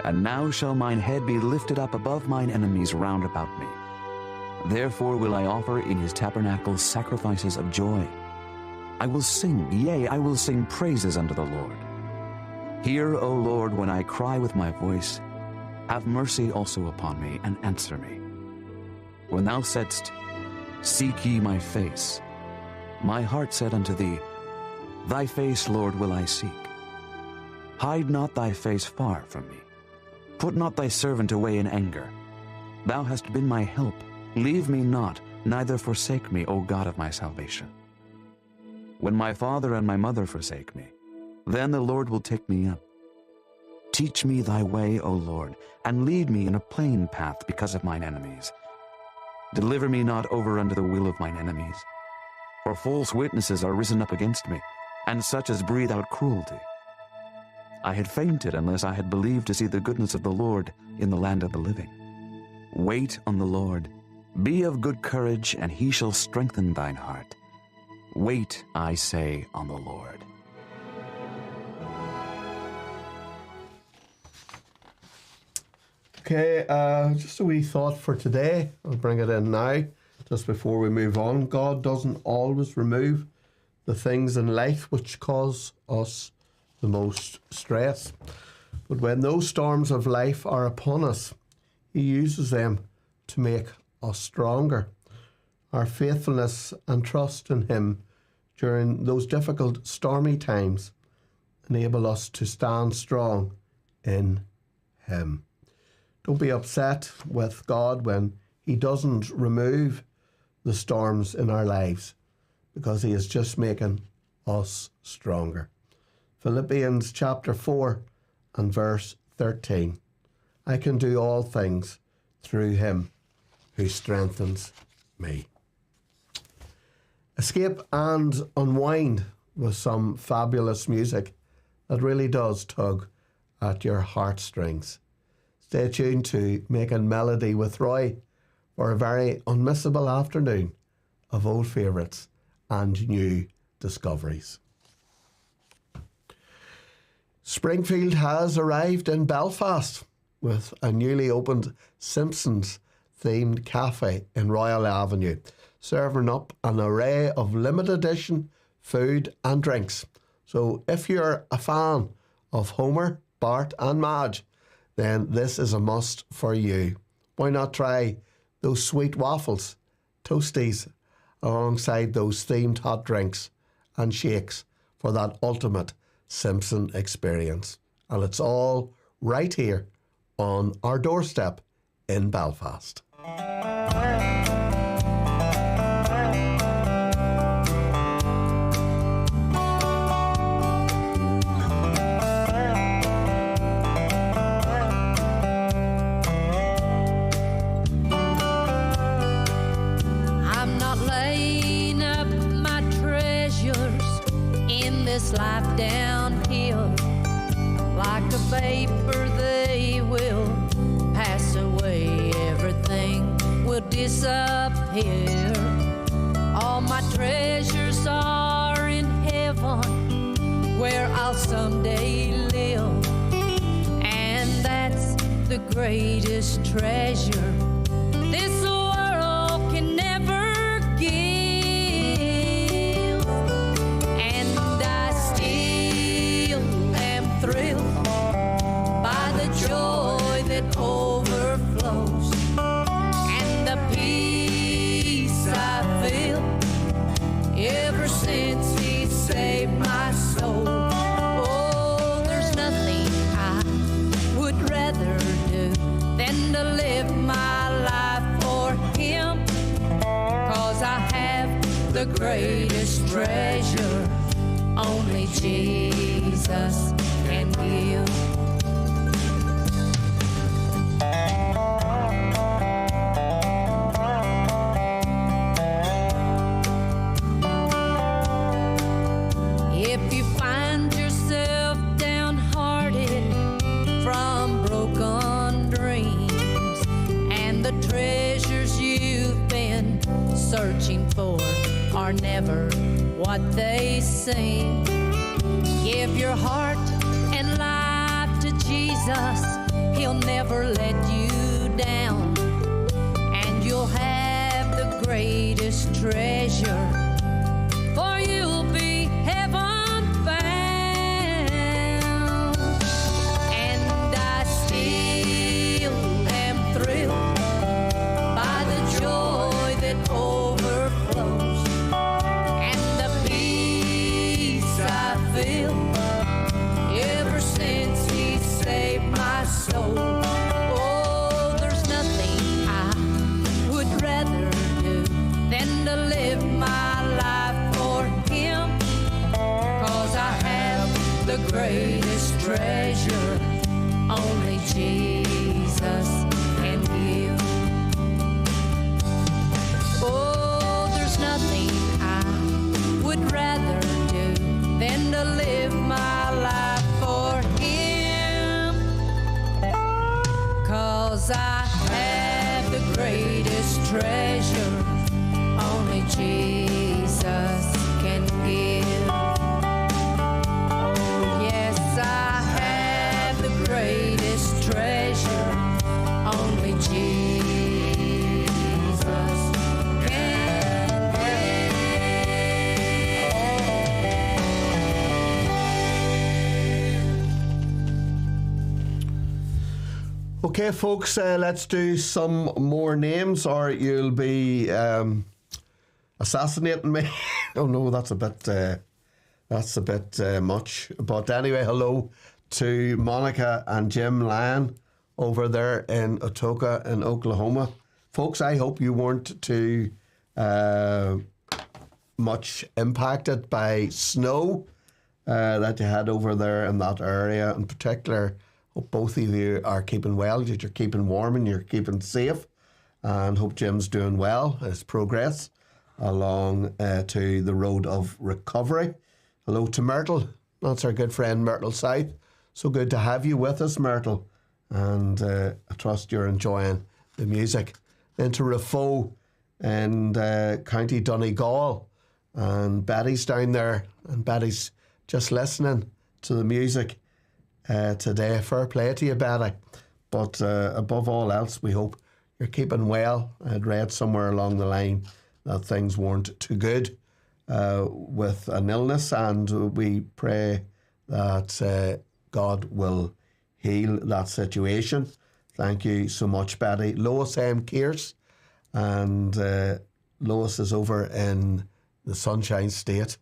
And now shall mine head be lifted up above mine enemies round about me. Therefore will I offer in his tabernacle sacrifices of joy. I will sing, yea, I will sing praises unto the Lord. Hear, O Lord, when I cry with my voice. Have mercy also upon me, and answer me. When thou saidst, Seek ye my face, my heart said unto thee, Thy face, Lord, will I seek. Hide not thy face far from me. Put not thy servant away in anger. Thou hast been my help. Leave me not, neither forsake me, O God of my salvation. When my father and my mother forsake me, then the Lord will take me up. Teach me thy way, O Lord, and lead me in a plain path because of mine enemies. Deliver me not over unto the will of mine enemies. For false witnesses are risen up against me, and such as breathe out cruelty. I had fainted unless I had believed to see the goodness of the Lord in the land of the living. Wait on the Lord. Be of good courage, and he shall strengthen thine heart. Wait, I say, on the Lord. Okay, just a wee thought for today. I'll bring it in now, just before we move on. God doesn't always remove the things in life which cause us the most stress. But when those storms of life are upon us, he uses them to make us stronger. Our faithfulness and trust in him during those difficult, stormy times enable us to stand strong in him. Don't be upset with God when he doesn't remove the storms in our lives, because he is just making us stronger. Philippians chapter 4 and verse 13. I can do all things through him who strengthens me. Escape and unwind with some fabulous music that really does tug at your heartstrings. Stay tuned to Making Melody with Roy for a very unmissable afternoon of old favourites and new discoveries. Springfield has arrived in Belfast with a newly opened Simpsons themed cafe in Royal Avenue, serving up an array of limited edition food and drinks. So if you're a fan of Homer, Bart and Madge, then this is a must for you. Why not try those sweet waffles, toasties, alongside those themed hot drinks and shakes for that ultimate Simpson experience. And it's all right here on our doorstep in Belfast. Life downhill, like a vapor they will pass away, everything will disappear. All my treasures are in heaven, where I'll someday live, and that's the greatest treasure this world can never give. Thrilled by the joy that overflows Jesus can give. If you find yourself downhearted from broken dreams, and the treasures you've been searching for are never what they seem, give your heart and life to Jesus. He'll never let you down, and you'll have the greatest treasure, for you'll be heaven bound. And I still am thrilled by the joy that overflows, and the peace I feel ever since He saved my soul. Oh, there's nothing I would rather do than to live my life for Him, 'cause I have the greatest treasure only Jesus can give. Oh, there's nothing I would rather do than to live my life for Him, 'cause I have the greatest treasure only Jesus can give. Oh, yes, I have the greatest treasure only Jesus can give. Okay, folks, let's do some more names, or you'll be assassinating me. Oh no, that's a bit much. But anyway, hello to Monica and Jim Lyon over there in Atoka in Oklahoma. Folks, I hope you weren't too much impacted by snow that you had over there in that area in particular. Hope both of you are keeping well, that you're keeping warm and you're keeping safe, and hope Jim's doing well, his progress along to the road of recovery. Hello to Myrtle, that's our good friend Myrtle South. So good to have you with us, Myrtle, and I trust you're enjoying the music. Then to Rafo in County Donegal, and Betty's down there, and Betty's just listening to the music today. Fair play to you, Betty. But above all else, we hope you're keeping well. I'd read somewhere along the line that things weren't too good with an illness, and we pray that God will heal that situation. Thank you so much, Betty. Lois M. Kears, and Lois is over in the Sunshine State,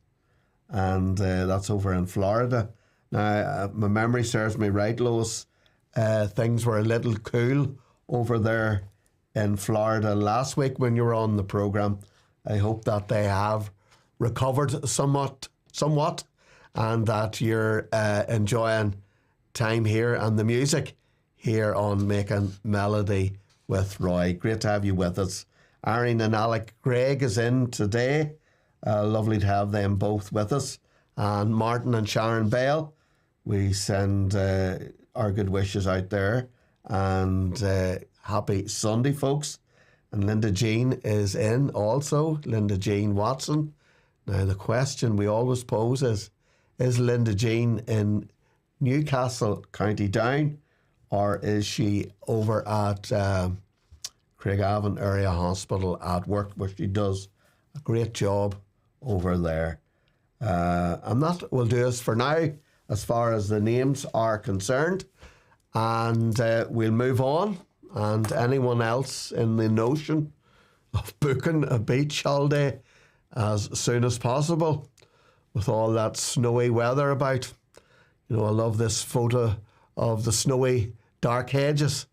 and that's over in Florida. Now, my memory serves me right, Lois, things were a little cool over there in Florida last week when you were on the programme. I hope that they have recovered somewhat, and that you're enjoying time here and the music here on Making Melody with Roy. Great to have you with us. Aaron and Alec Gregg is in today. Lovely to have them both with us. And Martin and Sharon Bell, we send our good wishes out there, and happy Sunday, folks. And Linda Jean is in also, Linda Jean Watson. Now, the question we always pose is Linda Jean in Newcastle, County Down, or is she over at Craigavon Area Hospital at work, where she does a great job over there? And that will do us for now as far as the names are concerned, and we'll move on. And anyone else in the notion of booking a beach holiday as soon as possible with all that snowy weather about. You know, I love this photo of the snowy Dark Hedges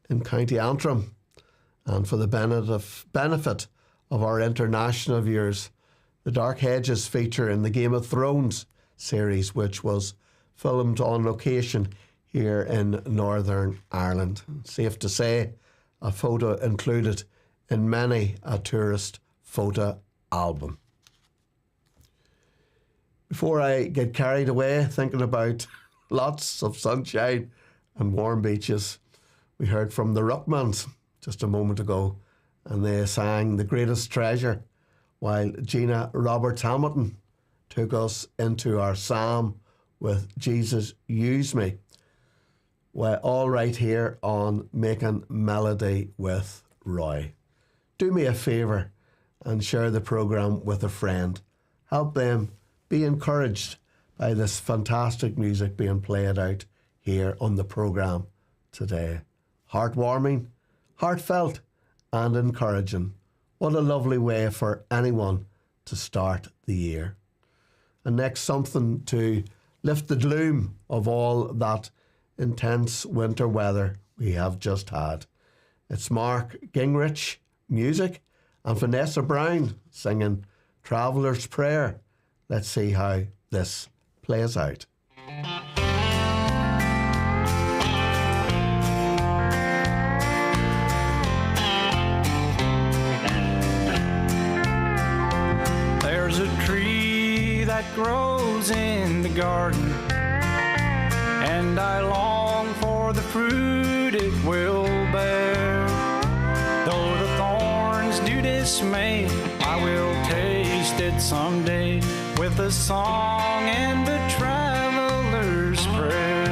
in County Antrim, and for the benefit of our international viewers, the Dark Hedges feature in the Game of Thrones series, which was filmed on location here in Northern Ireland. Safe to say, a photo included in many a tourist photo album. Before I get carried away thinking about lots of sunshine and warm beaches, we heard from the Ruckmans just a moment ago, and they sang The Greatest Treasure, while Gina Roberts Hamilton took us into our psalm with Jesus Use Me. Well, all right here on Making Melody with Roy. Do me a favour and share the programme with a friend. Help them be encouraged by this fantastic music being played out here on the programme today. Heartwarming, heartfelt and encouraging. What a lovely way for anyone to start the year. And next, something to lift the gloom of all that intense winter weather we have just had. It's Mark Gingrich music and Vanessa Brown singing Traveller's Prayer. Let's see how this plays out. There's a tree that grows in the garden, and I long for the fruit it will bear. Though the thorns do dismay, I will taste it someday with a song and a traveler's prayer.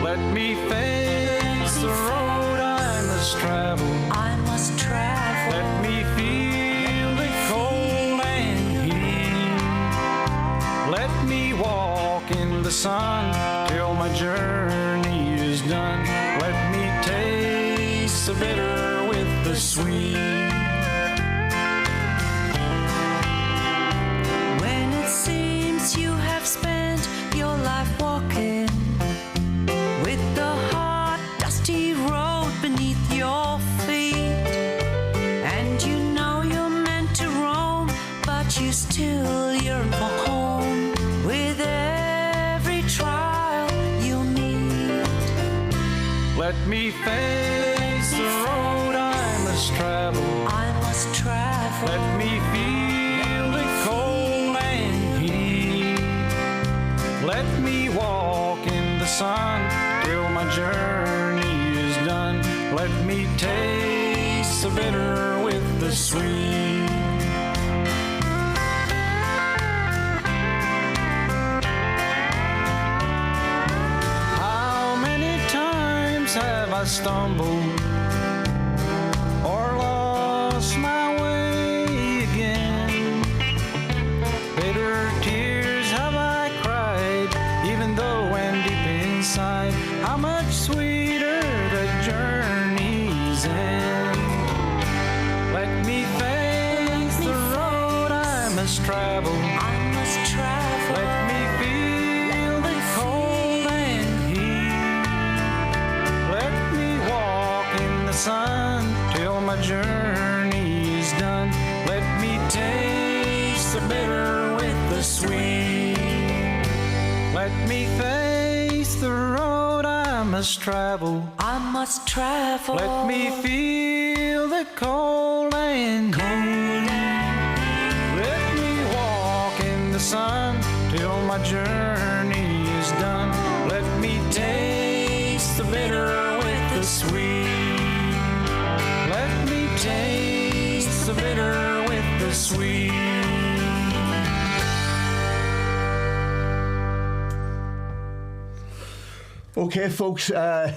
Let me face the road I must travel. I must travel. Let me feel the cold and heat. Let me walk in the sun till my journey is done. Let me taste the bitter with the sweet. When it seems you have spent your life walking with the hard, dusty road beneath your feet, and you know you're meant to roam, but you still yearn for home. With every trial you meet, Let me face the road I must travel. I must travel. Let me feel the cold and heat. Let me walk in the sun till my journey is done. Let me taste the bitter with the sweet. How many times have I stumbled or lost my way again? Bitter tears have I cried, even though when deep inside, how much sweeter the journey's end. Let me face the road I must travel. I must travel. Let me feel the cold and heat. Let me walk in the sun till my journey is done. Let me taste the bitter with the sweet. Let me face the road I must travel. I must travel. Let me feel the cold and heat. Let me walk in the sun till my journey is done. Let me taste the bitter with the sweet. Let me taste the bitter with the sweet. Okay, folks, you're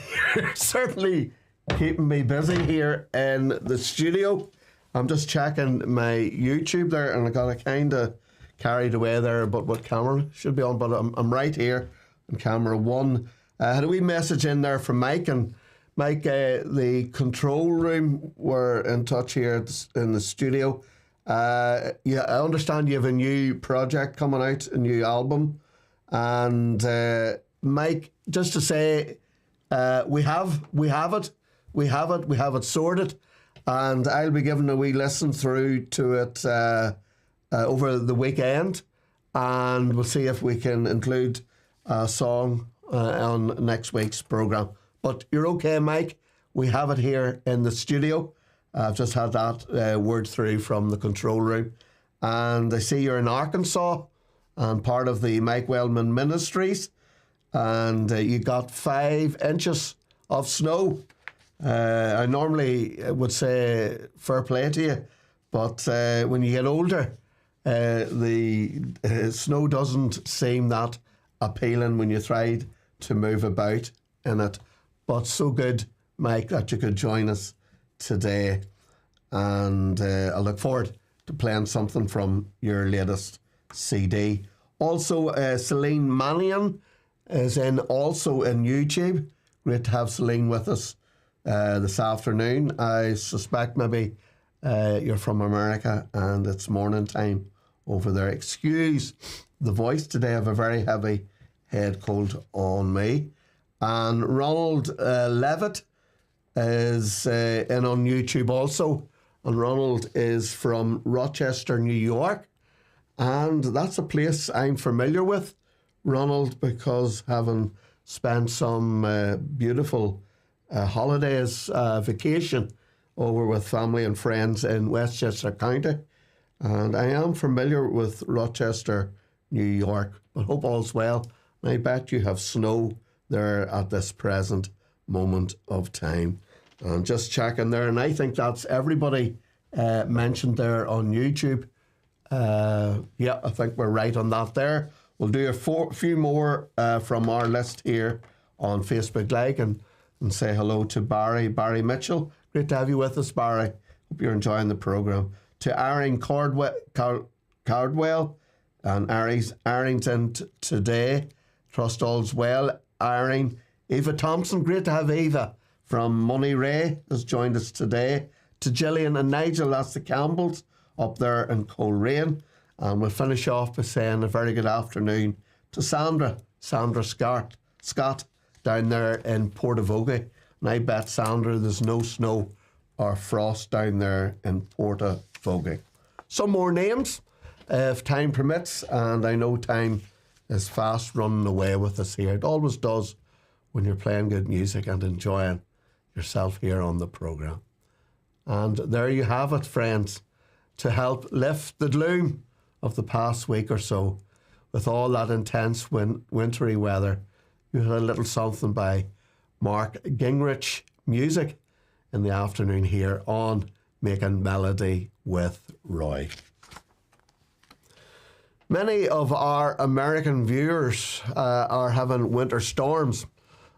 certainly keeping me busy here in the studio. I'm just checking my YouTube there, and I got kind of carried away there about what camera should be on, but I'm right here on camera one. I had a wee message in there from Mike, and Mike, the control room were in touch here in the studio. Yeah, I understand you have a new project coming out, a new album, and Mike, just to say, we have it sorted, and I'll be giving a wee listen through to it over the weekend, and we'll see if we can include a song on next week's programme. But you're okay, Mike. We have it here in the studio. I've just had that word through from the control room. And I see you're in Arkansas and part of the Mike Wellman Ministries. And you got 5 inches of snow. I normally would say fair play to you, but when you get older, the snow doesn't seem that appealing when you tried to move about in it. But so good, Mike, that you could join us today. And I look forward to playing something from your latest CD. Also, Celine Mannion is also in YouTube. Great to have Celine with us this afternoon. I suspect maybe you're from America and it's morning time over there. Excuse the voice today. I have a very heavy head cold on me. And Ronald Levitt is in on YouTube also. And Ronald is from Rochester, New York. And that's a place I'm familiar with, Ronald, because having spent some beautiful holidays, vacation over with family and friends in Westchester County. And I am familiar with Rochester, New York, but hope all's well. And I bet you have snow there at this present moment of time. And just checking there, and I think that's everybody mentioned there on YouTube. Yeah, I think we're right on that there. We'll do a few more from our list here on Facebook Live and say hello to Barry Mitchell. Great to have you with us, Barry. Hope you're enjoying the programme. To Aaron Cardwell and Arrington today. Trust all's well, Aaron. Eva Thompson, great to have Eva from Money Ray has joined us today. To Gillian and Nigel, that's the Campbells up there in Coleraine. And we'll finish off by saying a very good afternoon to Sandra Scott down there in Portavogie. And I bet, Sandra, there's no snow or frost down there in Portavogie. Some more names, if time permits, and I know time is fast running away with us here. It always does when you're playing good music and enjoying yourself here on the programme. And there you have it, friends, to help lift the gloom of the past week or so. With all that intense wintry weather, you had a little something by Mark Gingrich Music in the afternoon here on Making Melody with Roy. Many of our American viewers are having winter storms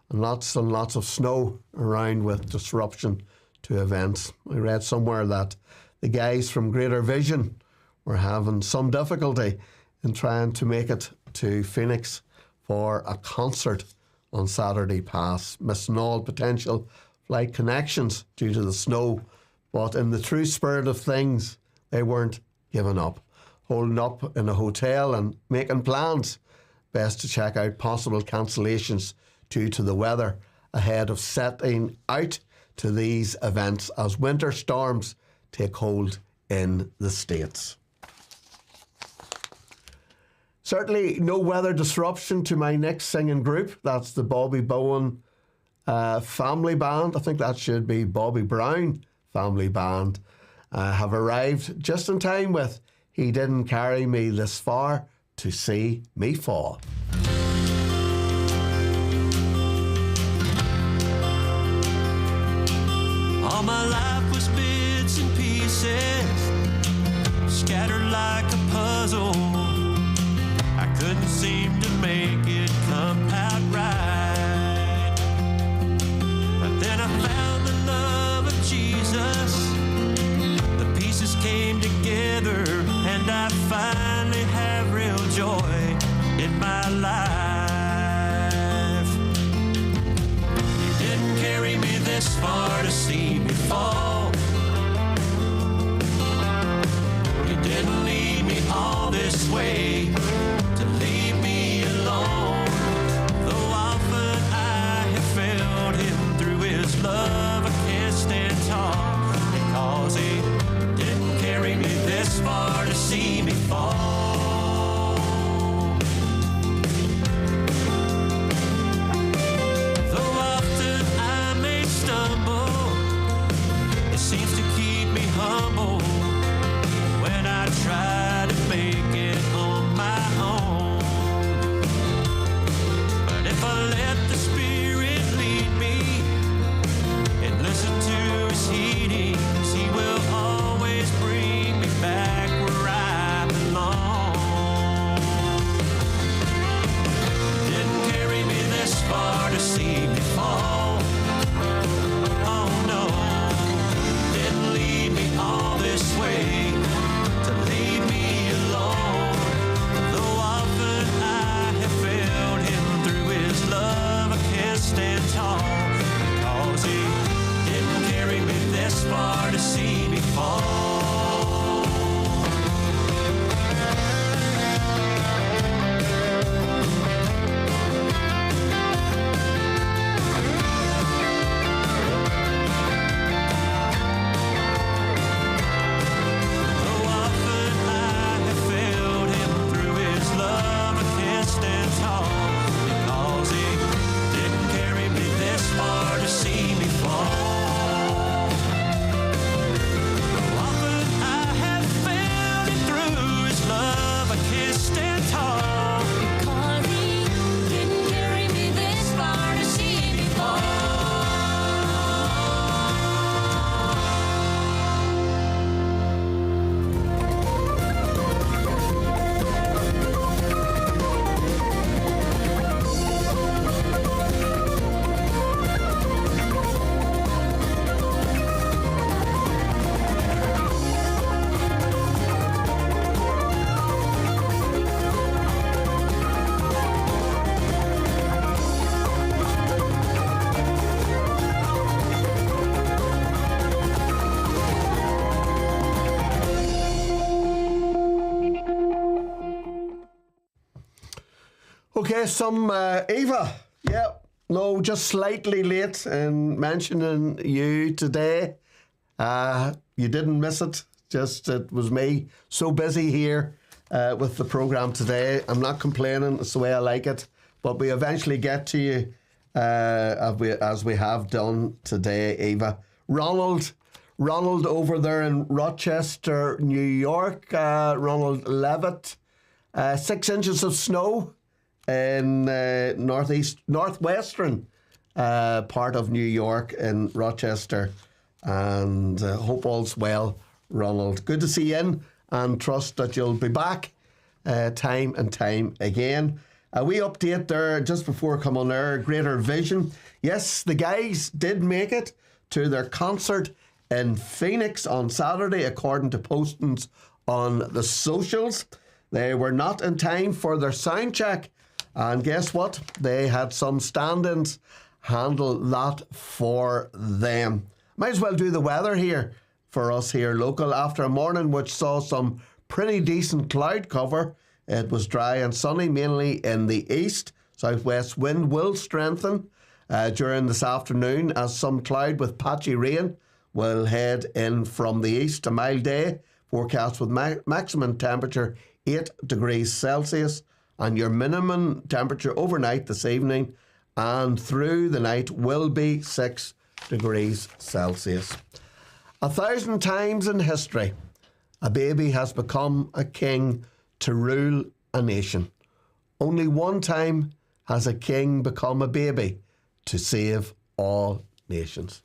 and lots of snow around with disruption to events. I read somewhere that the guys from Greater Vision were having some difficulty in trying to make it to Phoenix for a concert on Saturday past, missing all potential flight connections due to the snow. But in the true spirit of things, they weren't giving up, holding up in a hotel and making plans. Best to check out possible cancellations due to the weather ahead of setting out to these events as winter storms take hold in the States. Certainly no weather disruption to my next singing group. That's the Bobby Bowen Family Band. I think that should be Bobby Brown Family Band. Have arrived just in time with He Didn't Carry Me This Far to See Me Fall. All my life was bits and pieces, scattered like a puzzle. I couldn't seem to make it come out right. But then I found the love of Jesus. The pieces came together, and I finally have real joy in my life. You didn't carry me this far to see me fall. You didn't lead me all this way to leave me alone. Though often I have failed him through his love, I can't stand tall because he didn't carry me this far to see me fall. fall. Oh no, didn't lead me all this way to leave me alone. Though often I have failed him through his love, I can't stand tall, because he didn't carry me this far to see me fall. Okay, some Eva. Yeah, no, just slightly late in mentioning you today. You didn't miss it. Just it was me so busy here with the programme today. I'm not complaining. It's the way I like it. But we eventually get to you as we have done today, Eva. Ronald over there in Rochester, New York. Ronald Levitt. 6 inches of snow in northwestern part of New York in Rochester, and hope all's well, Ronald. Good to see you in, and trust that you'll be back time and time again. We update there just before come on air, Greater Vision. Yes, the guys did make it to their concert in Phoenix on Saturday, according to postings on the socials. They were not in time for their sound check. And guess what? They had some stand-ins handle that for them. Might as well do the weather here for us here local. After a morning which saw some pretty decent cloud cover, it was dry and sunny, mainly in the east. Southwest wind will strengthen during this afternoon, as some cloud with patchy rain will head in from the east. A mild day forecast with maximum temperature 8 degrees Celsius. And your minimum temperature overnight this evening and through the night will be 6 degrees Celsius. 1,000 times in history, a baby has become a king to rule a nation. Only one time has a king become a baby to save all nations.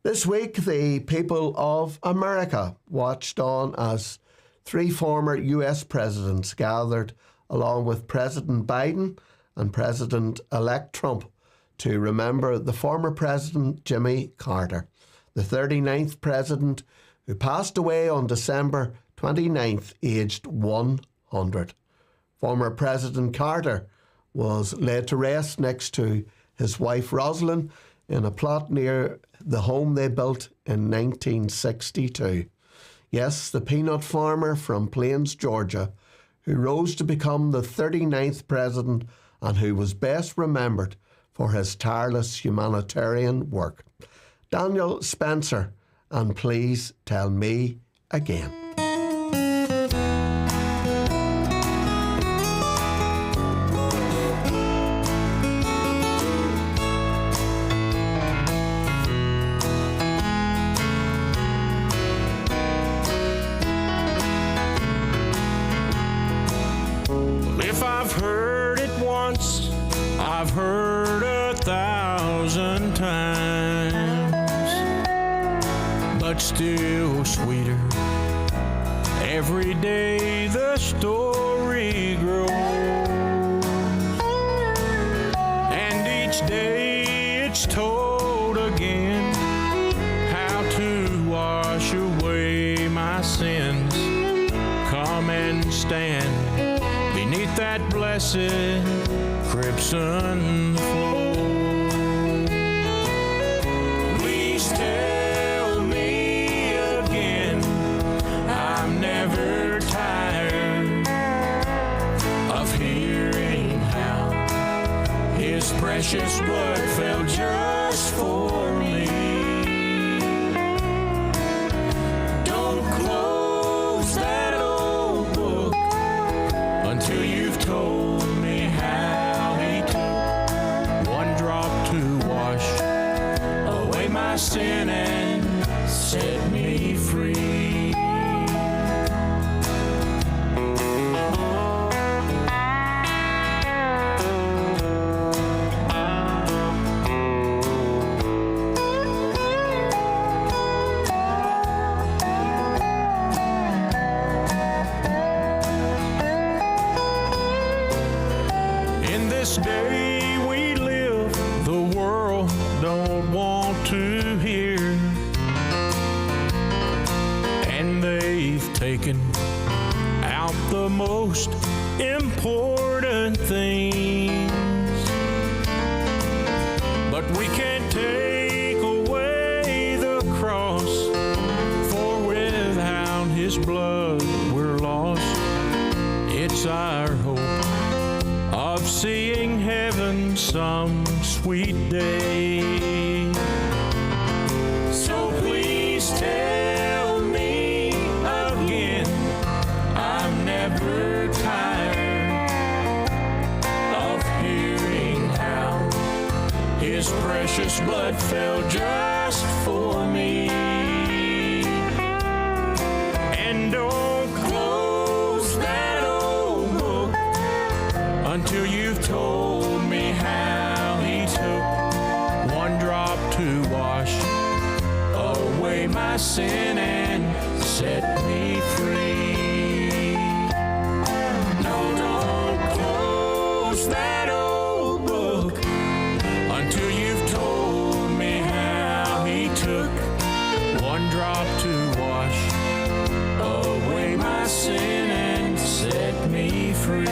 This week, the people of America watched on as 3 former US presidents gathered along with President Biden and President-elect Trump to remember the former President Jimmy Carter, the 39th president who passed away on December 29th, aged 100. Former President Carter was laid to rest next to his wife Rosalind in a plot near the home they built in 1962. Yes, the peanut farmer from Plains, Georgia, who rose to become the 39th president and who was best remembered for his tireless humanitarian work. Daniel Spencer, and Please Tell Me Again. If I've heard it once, I've heard 1,000 times, but still sweeter every day the story grows, and each day He's told again how to wash away my sins. Come and stand beneath that blessed crimson flow. Please tell me again, I'm never tired of hearing how His precious blood fell just for me. Don't close that old book until you've told me how He took one drop to wash away my sin and set me free. In this day we live, the world don't want to hear, and they've taken out the most important things. But we can't take away the cross, for without His blood we're lost. It's our hope of seeing heaven some sweet day. So please tell me again, I'm never tired of hearing how His precious blood fell just for me. And don't close that old book until you've told me how He took one drop to wash away my sin and set me free. No, don't close that old book until you've told me how He took one drop to wash away my sin and set me free.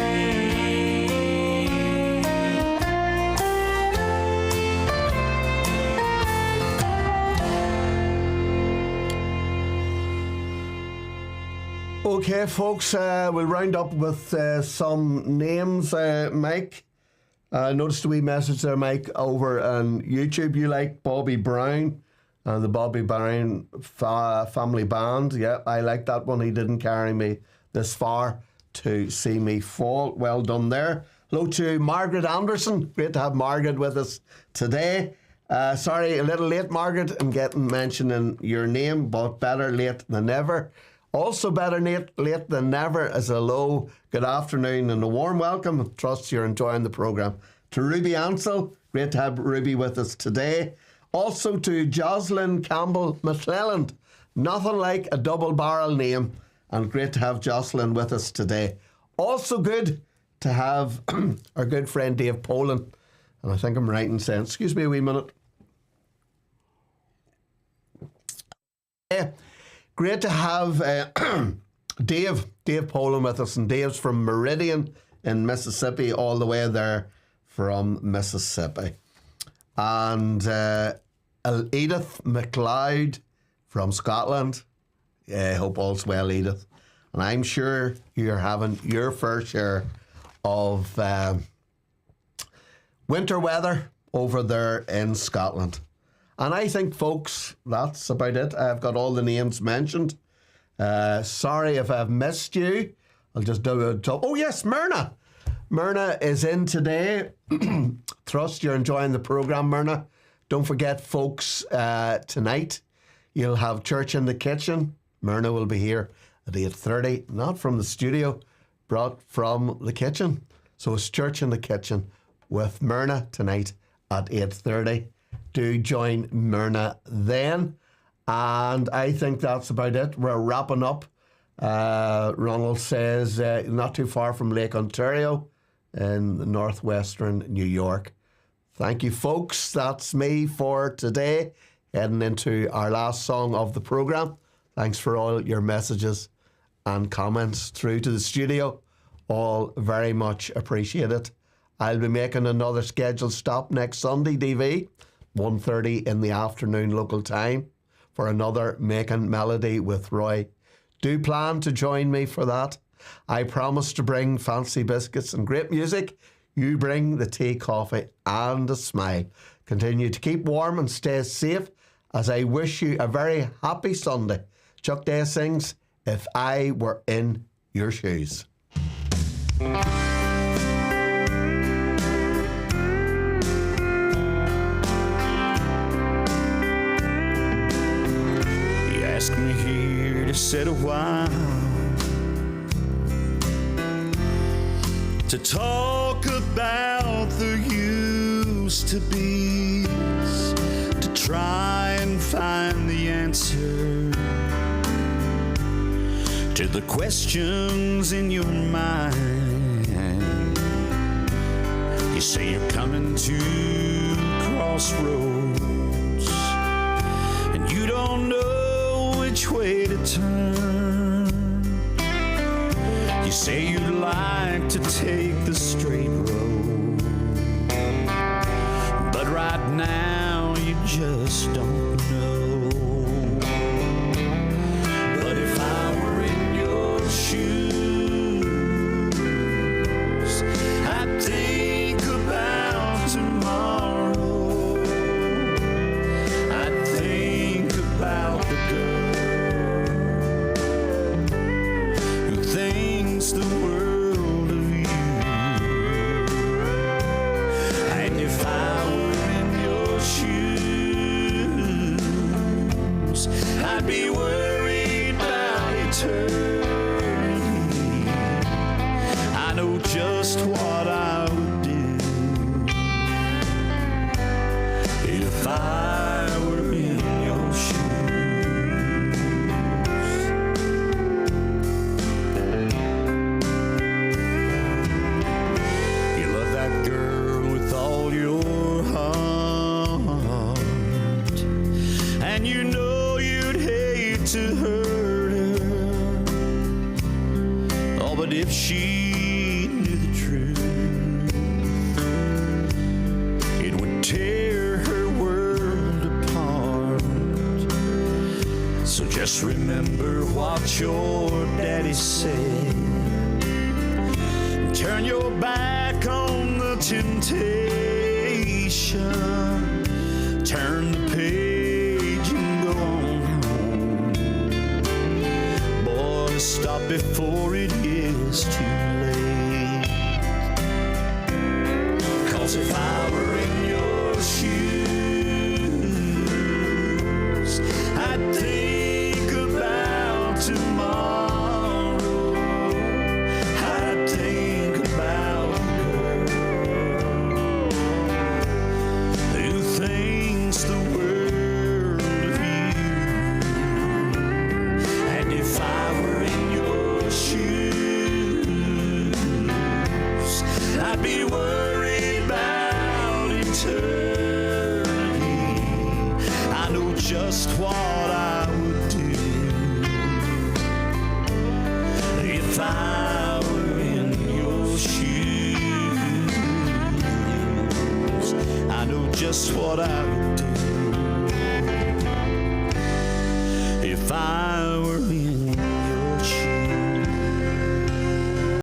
Okay, folks, we'll round up with some names. Mike, I noticed a wee message there, Mike, over on YouTube. You like Bobby Brown and the Bobby Brown family band. Yeah, I like that one. He didn't carry me this far to see me fall. Well done there. Hello to Margaret Anderson. Great to have Margaret with us today. Sorry, a little late, Margaret, in getting mentioned in your name, but better late than never. Also better late than never as a low good afternoon and a warm welcome. Trust you're enjoying the programme. To Ruby Ansell, great to have Ruby with us today. Also to Jocelyn Campbell McClelland, nothing like a double barrel name, and great to have Jocelyn with us today. Also good to have our good friend Dave Poland, and I think I'm right in saying, excuse me a wee minute. Great to have Dave Poland with us, and Dave's from Meridian in Mississippi, all the way there from Mississippi. And Edith McLeod from Scotland. Yeah, I hope all's well, Edith. And I'm sure you're having your fair share of winter weather over there in Scotland. And I think, folks, that's about it. I've got all the names mentioned. Sorry if I've missed you. I'll just do a top. Oh, yes, Myrna. Myrna is in today. Trust you're enjoying the programme, Myrna. Don't forget, folks, tonight you'll have Church in the Kitchen. Myrna will be here at 8:30, not from the studio, brought from the kitchen. So it's Church in the Kitchen with Myrna tonight at 8:30. Do join Myrna then. And I think that's about it. We're wrapping up. Ronald says not too far from Lake Ontario in northwestern New York. Thank you, folks. That's me for today, heading into our last song of the programme. Thanks for all your messages and comments through to the studio. All very much appreciated. I'll be making another scheduled stop next Sunday, DV, 1:30 in the afternoon local time, for another Making Melody with Roy. Do plan to join me for that. I promise to bring fancy biscuits and great music. You bring the tea, coffee and a smile. Continue to keep warm and stay safe as I wish you a very happy Sunday. Chuck Day sings, If I Were in Your Shoes. You asked me here to sit a while, to talk about the used to be's, to try and find the answer to the questions in your mind. You say you're coming to crossroads and you don't know which way to turn. You say you'd like to take the straight road, but right now you just don't know. But if I were in your shoes, I'd think about tomorrow. I'd think about the girl who thinks the world of you. And if I were in your shoes, I'd be worried about eternity. I know just what I would do if I were in your shoes. You love that girl with all your heart, and you know you'd hate to hurt her. Oh, but if she knew the truth, it would tear her world apart. So just remember what your daddy said. Turn your back on the temptation. Turn the page and go on home. Boy, stop before it is too late. 'Cause if I were in your shoes, I'd think about tomorrow. I'd think about the girl who thinks the world of you. And if I were in your shoes, I'd be worried about eternity. I know just what I would do if I were in your shoes. I know just what I would do